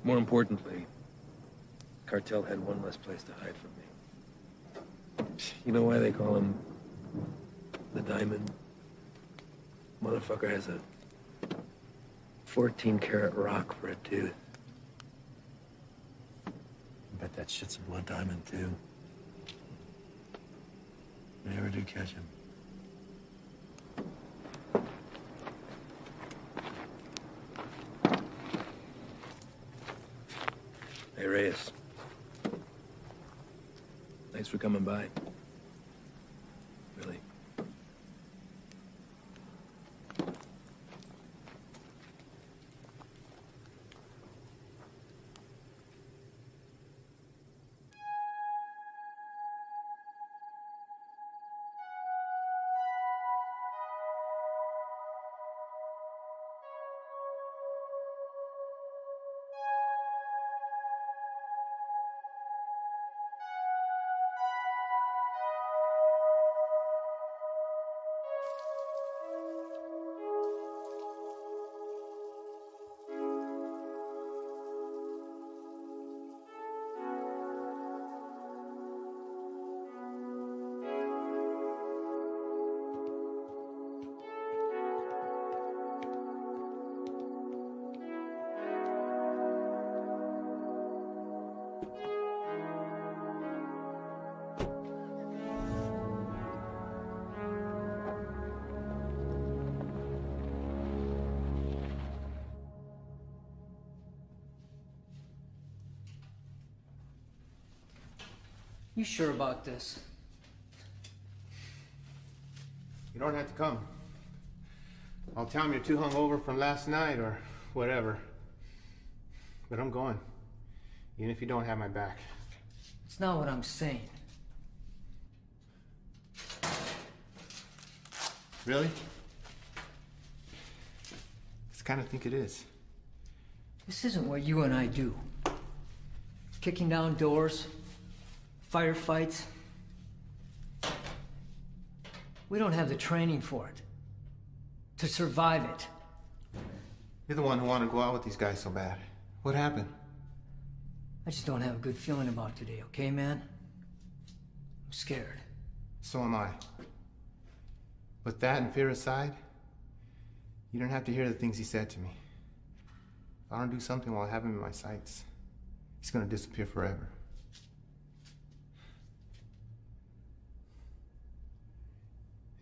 More importantly, cartel had one less place to hide from me. You know why they call him the Diamond? Motherfucker has a 14-karat rock for a tooth. I bet that shit's a blood diamond, too. I never did catch him. Hey, Reyes. Thanks for coming by. Really. You sure about this? You don't have to come. I'll tell him you're too hungover from last night or whatever. But I'm going. Even if you don't have my back. It's not what I'm saying. Really? I kind of think it is. This isn't what you and I do. Kicking down doors, firefights. We don't have the training for it. To survive it. You're the one who wanted to go out with these guys so bad. What happened? I just don't have a good feeling about today, okay, man? I'm scared. So am I. But that and fear aside, you don't have to hear the things he said to me. If I don't do something while I have him in my sights, he's gonna disappear forever.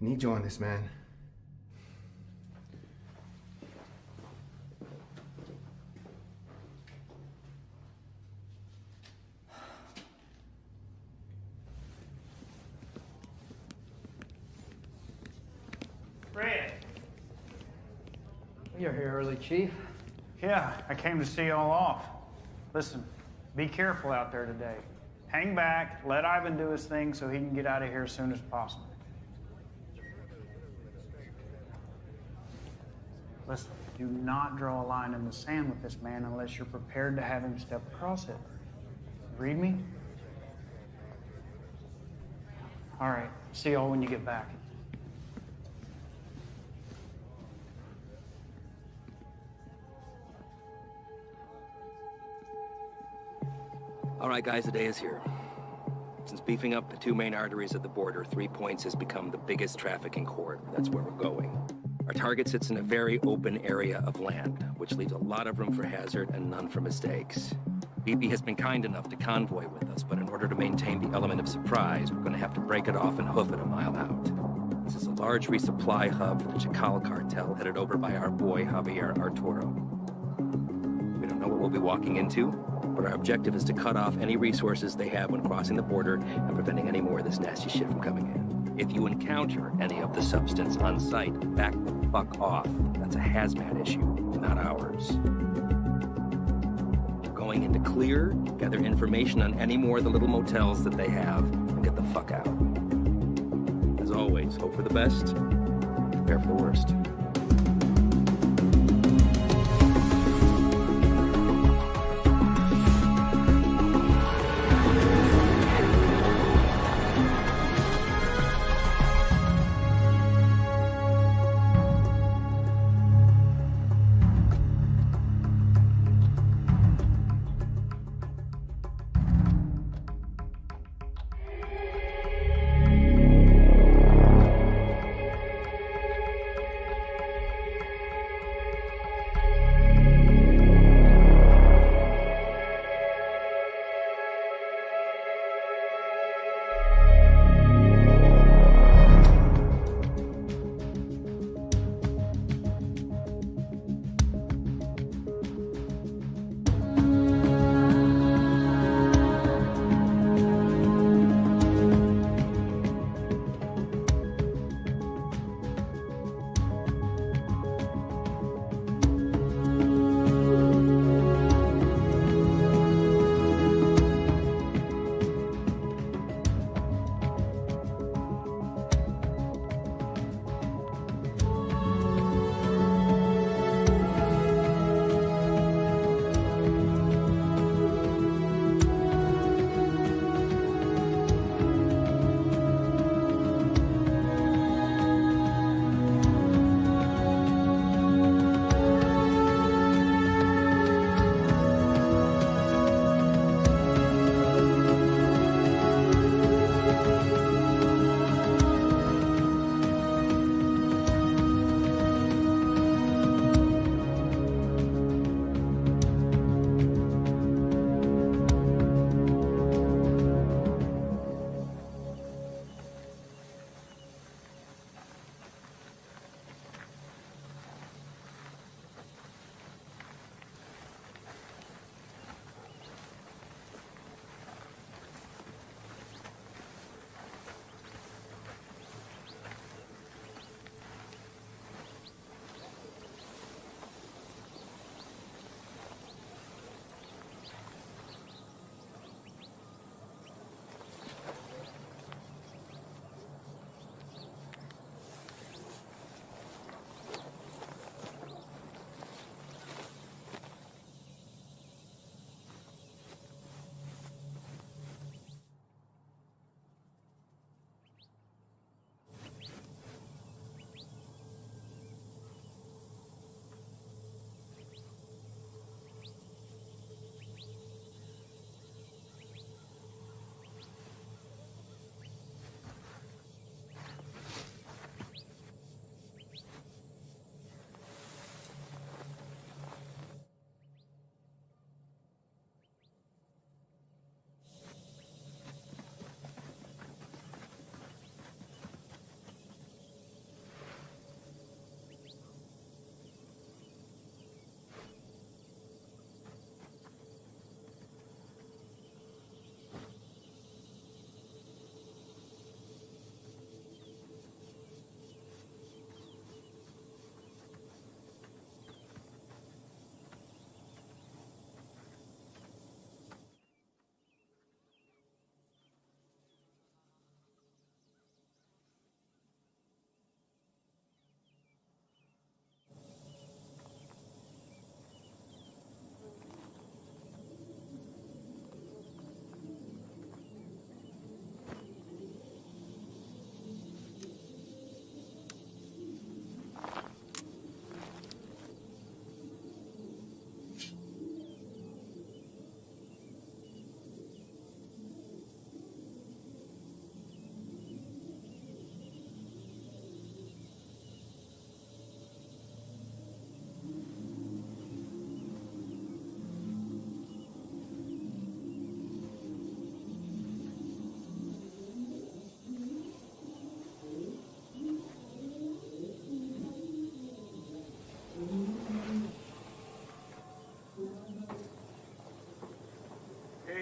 I need you on this, man. Fred! You're here early, Chief. Yeah, I came to see y'all off. Listen, be careful out there today. Hang back, let Ivan do his thing so he can get out of here as soon as possible. Listen, do not draw a line in the sand with this man unless you're prepared to have him step across it. Read me? All right, see y'all when you get back. All right, guys, the day is here. Since beefing up the two main arteries at the border, 3 Points has become the biggest trafficking corridor. That's where we're going. Our target sits in a very open area of land, which leaves a lot of room for hazard and none for mistakes. BP has been kind enough to convoy with us, but in order to maintain the element of surprise, we're going to have to break it off and hoof it a mile out. This is a large resupply hub for the Chacal cartel, headed over by our boy Javier Arturo. We don't know what we'll be walking into, but our objective is to cut off any resources they have when crossing the border and preventing any more of this nasty shit from coming in. If you encounter any of the substance on site, back the fuck off. That's a hazmat issue, not ours. Going into clear, gather information on any more of the little motels that they have, and get the fuck out. As always, hope for the best, prepare for the worst.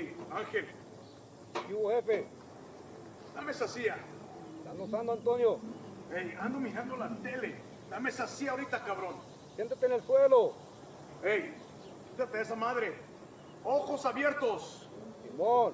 Hey, Ángel. ¿Qué hubo, jefe? Dame esa silla. ¿Estás notando, Antonio? Hey, ando mirando la tele. Dame esa silla ahorita, cabrón. Siéntate en el suelo. Hey, quítate esa madre. Ojos abiertos. Simón.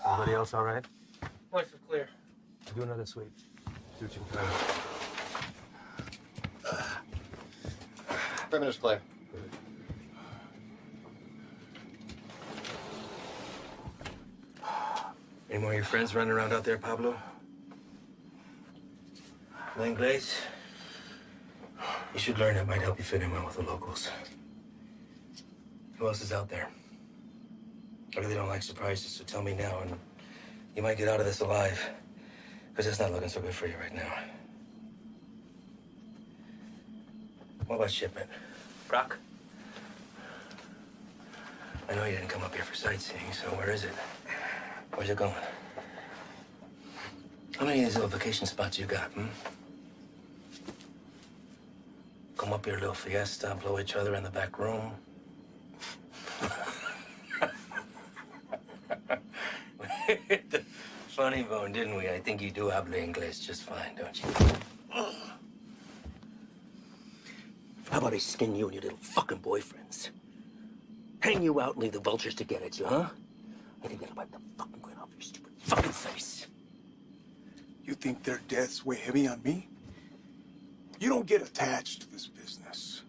Everybody else all right? Points are clear. Do another sweep. See what you can find. 3 minutes clear. Any more of your friends running around out there, Pablo? Inglés? You should learn. It might help you fit in well with the locals. Who else is out there? I really don't like surprises, so tell me now, and you might get out of this alive. Because it's not looking so good for you right now. What about shipment? Brock? I know you didn't come up here for sightseeing, so where is it? Where's it going? How many of these little vacation spots you got, come up here, little fiesta, blow each other in the back room. Funny bone, didn't we? I think you do habla English just fine, don't you? How about I skin you and your little fucking boyfriends? Hang you out and leave the vultures to get at you, huh? I think that'll wipe the fucking grin off your stupid fucking face. You think their deaths weigh heavy on me? You don't get attached to this business.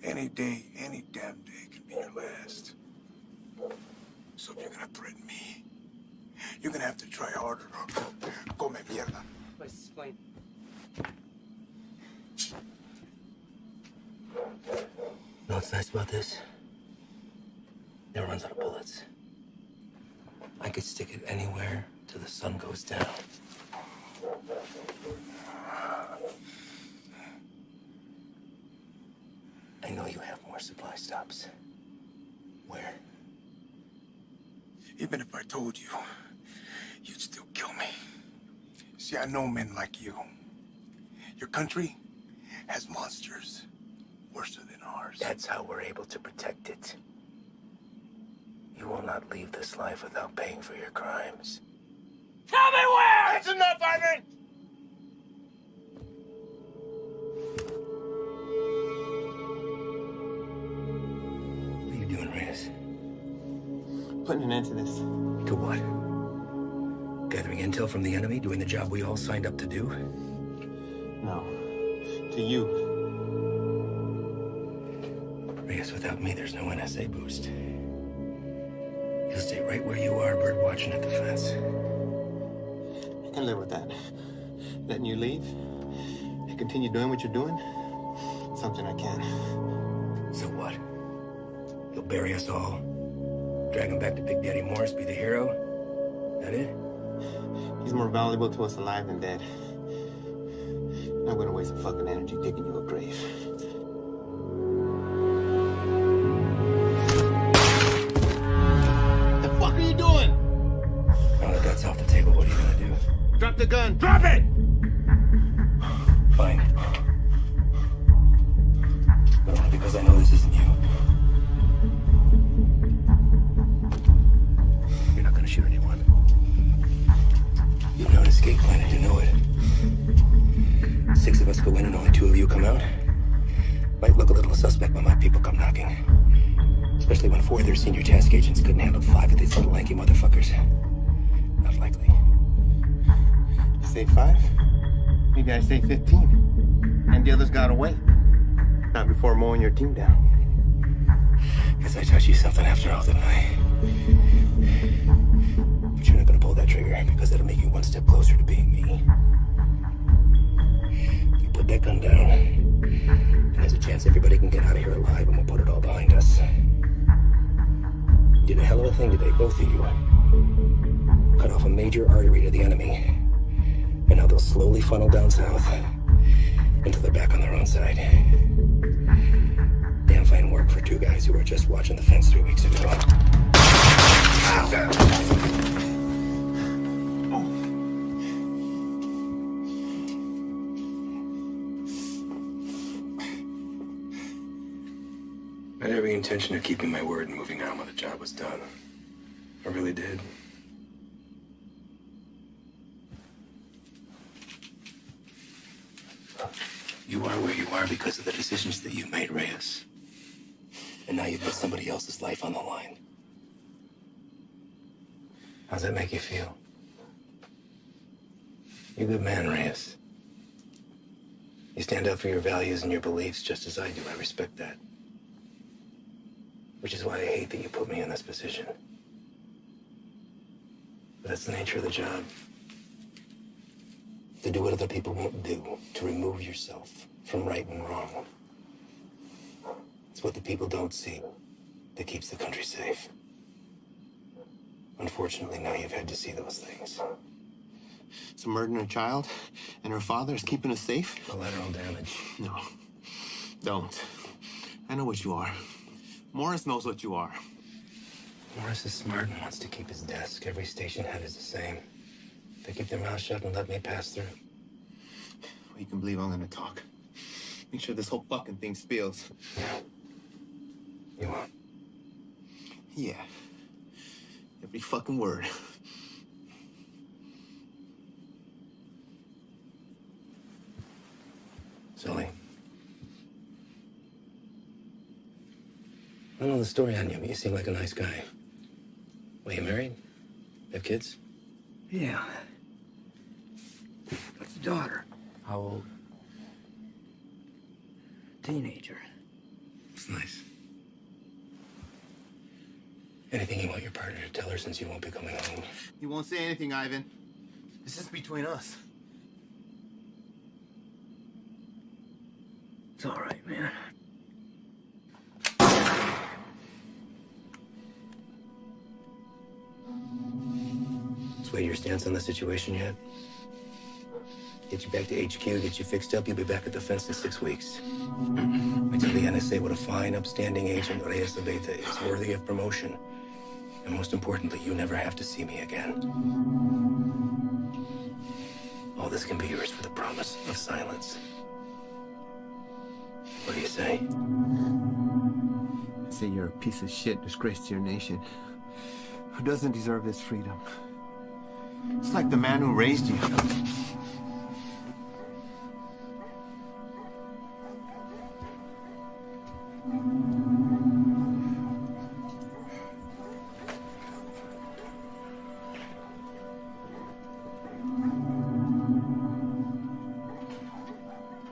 Any day, any damn day can be your last. So if you're gonna threaten me, you're gonna have to try harder. Come mierda. Let's explain. You know what's nice about this? It runs out of bullets. I could stick it anywhere till the sun goes down. I know you have more supply stops. Where? Even if I told you, you'd still kill me. See, I know men like you. Your country has monsters worse than ours. That's how we're able to protect it. You will not leave this life without paying for your crimes. Tell me where! That's enough, Ivan! What are you doing, Reyes? Putting an end to this. To what? Gathering intel from the enemy, doing the job we all signed up to do? No. To you. Reyes, without me, there's no NSA boost. You'll stay right where you are, bird watching at the fence. I can live with that. Letting you leave and continue doing what you're doing, it's something I can. So what? You'll bury us all, drag him back to Big Daddy Morris, be the hero? That it? He's more valuable to us alive than dead. I'm not gonna waste a fucking energy digging you a grave. That's off the table. What are you gonna do? Drop the gun. Drop it! Fine. But only because I know this isn't you. You're not gonna shoot anyone. You've no escape plan and you know it. 6 of us go in and only 2 of you come out. Might look a little suspect when my people come knocking. Especially when 4 of their senior task agents couldn't handle 5 of these little lanky motherfuckers. Not likely. Say 5? Maybe I say 15. And the others got away. Not before mowing your team down. Guess I taught you something after all, didn't I? But you're not gonna pull that trigger because that'll make you one step closer to being me. You put that gun down, and there's a chance everybody can get out of here alive and we'll put it all behind us. You did a hell of a thing today, both of you. Cut off a major artery to the enemy. And now they'll slowly funnel down south until they're back on their own side. Damn fine work for 2 guys who were just watching the fence 3 weeks ago. I had every intention of keeping my word and moving on when the job was done. I really did. You are where you are because of the decisions that you made, Reyes. And now you've put somebody else's life on the line. How's that make you feel? You're a good man, Reyes. You stand up for your values and your beliefs just as I do. I respect that. Which is why I hate that you put me in this position. But that's the nature of the job. To do what other people won't do, to remove yourself from right and wrong. It's what the people don't see that keeps the country safe. Unfortunately, now you've had to see those things. So murdering a child and her father is keeping us safe? Collateral damage. No. Don't. I know what you are. Morris knows what you are. Morris is smart and wants to keep his desk. Every station head is the same. They keep their mouths shut and let me pass through. Well, you can believe I'm gonna talk. Make sure this whole fucking thing spills. You won't. Yeah. Every fucking word. Sully. I don't know the story on you, but you seem like a nice guy. Well, you married? Have kids? Yeah. Got a daughter. How old? Teenager. It's nice. Anything you want your partner to tell her since you won't be coming home? He won't say anything, Ivan. It's just between us. It's all right, man. Sway your stance on the situation yet? Get you back to HQ, get you fixed up, you'll be back at the fence in 6 weeks. I tell the NSA what a fine, upstanding agent Reyes Abeta is, worthy of promotion. And most importantly, you never have to see me again. All this can be yours for the promise of silence. What do you say? I say you're a piece of shit, disgrace to your nation. Who doesn't deserve this freedom? It's like the man who raised you.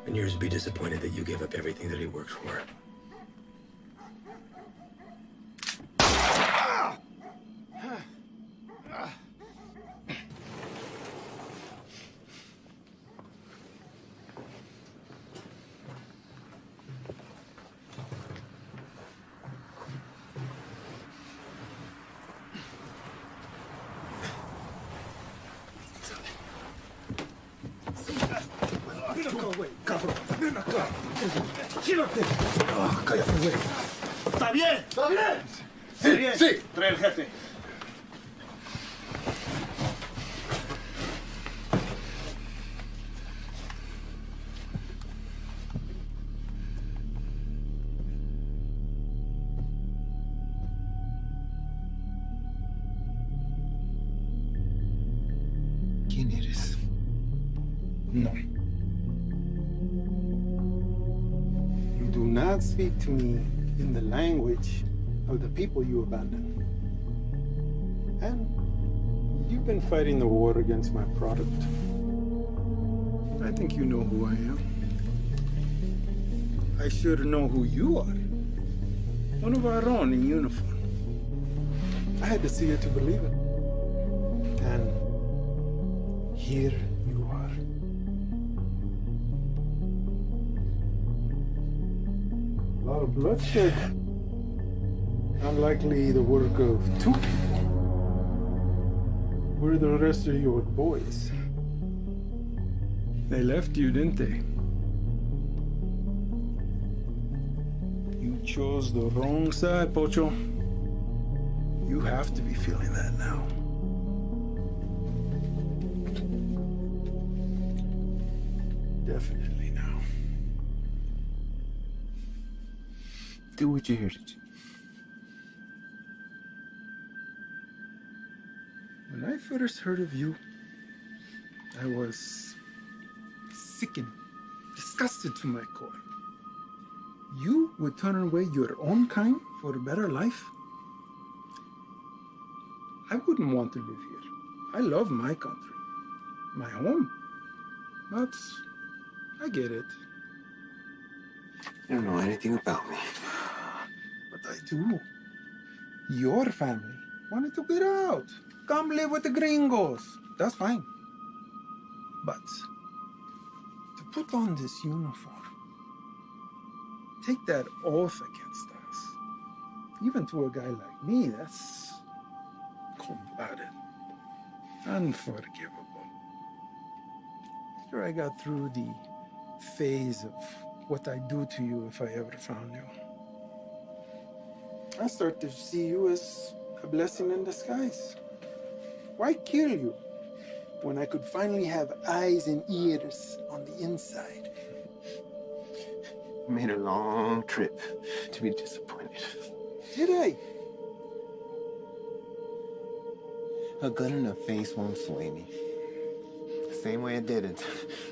And yours would be disappointed that you gave up everything that he worked for. ¿Está bien? ¿Está bien? Sí, sí. Trae el jefe. ¿Quién eres? No. You do not speak to me in the language of the people you abandoned. And you've been fighting the war against my product. I think you know who I am. I should know who you are. One of our own in uniform. I had to see it to believe it. And here you are. A lot of bloodshed. Unlikely the work of 2 people. Where are the rest of your boys? They left you, didn't they? You chose the wrong side, Pocho. You have to be feeling that now. Definitely now. Do what you're here to do. When I first heard of you, I was sickened, disgusted to my core. You would turn away your own kind for a better life? I wouldn't want to live here. I love my country, my home. But I get it. You don't know anything about me. But I do. Your family wanted to get out. Come live with the gringos. That's fine. But to put on this uniform, take that oath against us, even to a guy like me, that's cold-blooded, unforgivable. After I got through the phase of what I'd do to you if I ever found you, I start to see you as a blessing in disguise. Why kill you when I could finally have eyes and ears on the inside? Made a long trip to be disappointed. Did I? A gun in the face won't sway me. The same way it didn't.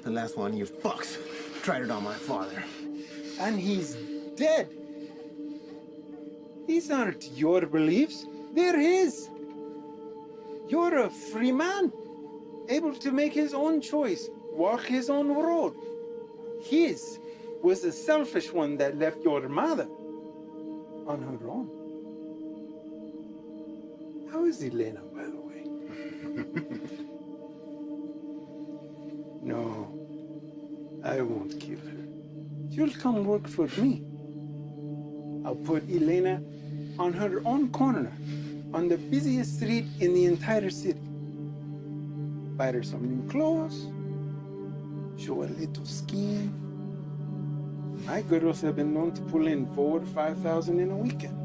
The last one you fucks tried it on my father. And he's dead. These aren't your beliefs, they're his. You're a free man, able to make his own choice, walk his own road. His was the selfish one that left your mother on her own. How is Elena, by the way? No, I won't kill her. She'll come work for me. I'll put Elena on her own corner, on the busiest street in the entire city. Buy her some new clothes, show a little skin. My girls have been known to pull in 4,000 to 5,000 in a weekend.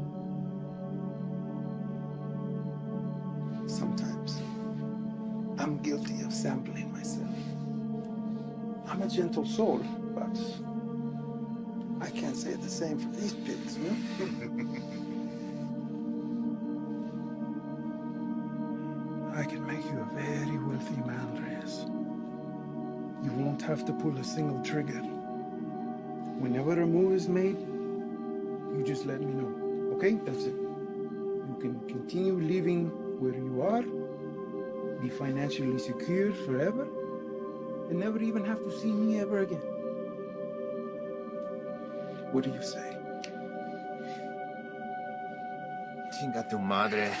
Sometimes I'm guilty of sampling myself. I'm a gentle soul, but I can't say the same for these pigs, no? I can make you a very wealthy man, Reyes. You won't have to pull a single trigger. Whenever a move is made, you just let me know, okay? That's it. You can continue living where you are, be financially secure forever, and never even have to see me ever again. What do you say? Chinga tu madre.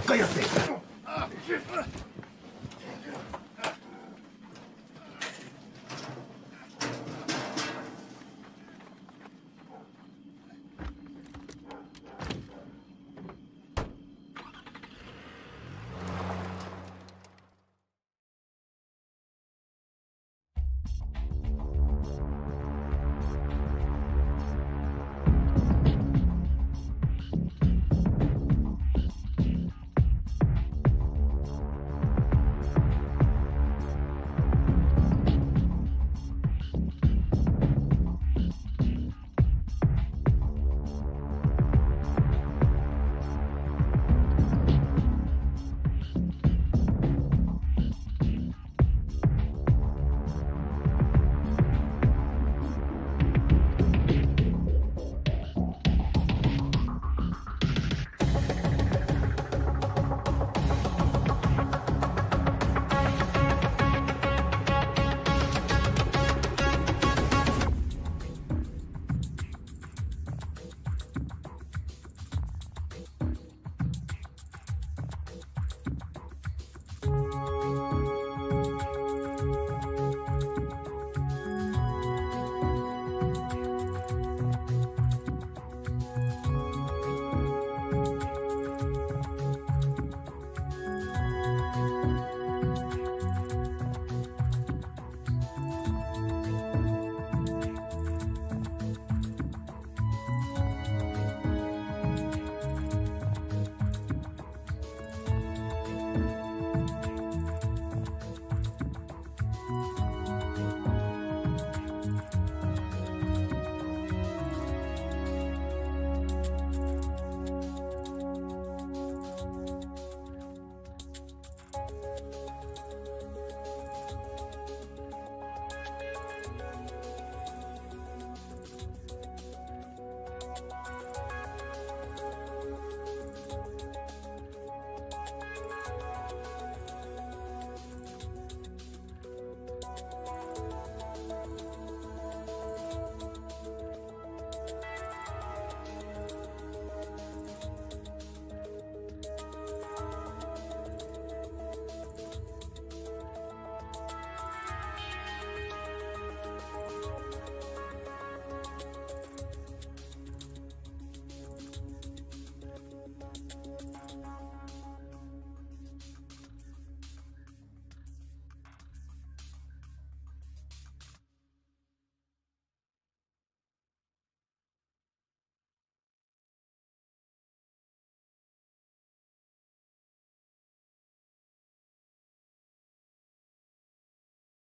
¡Cállate!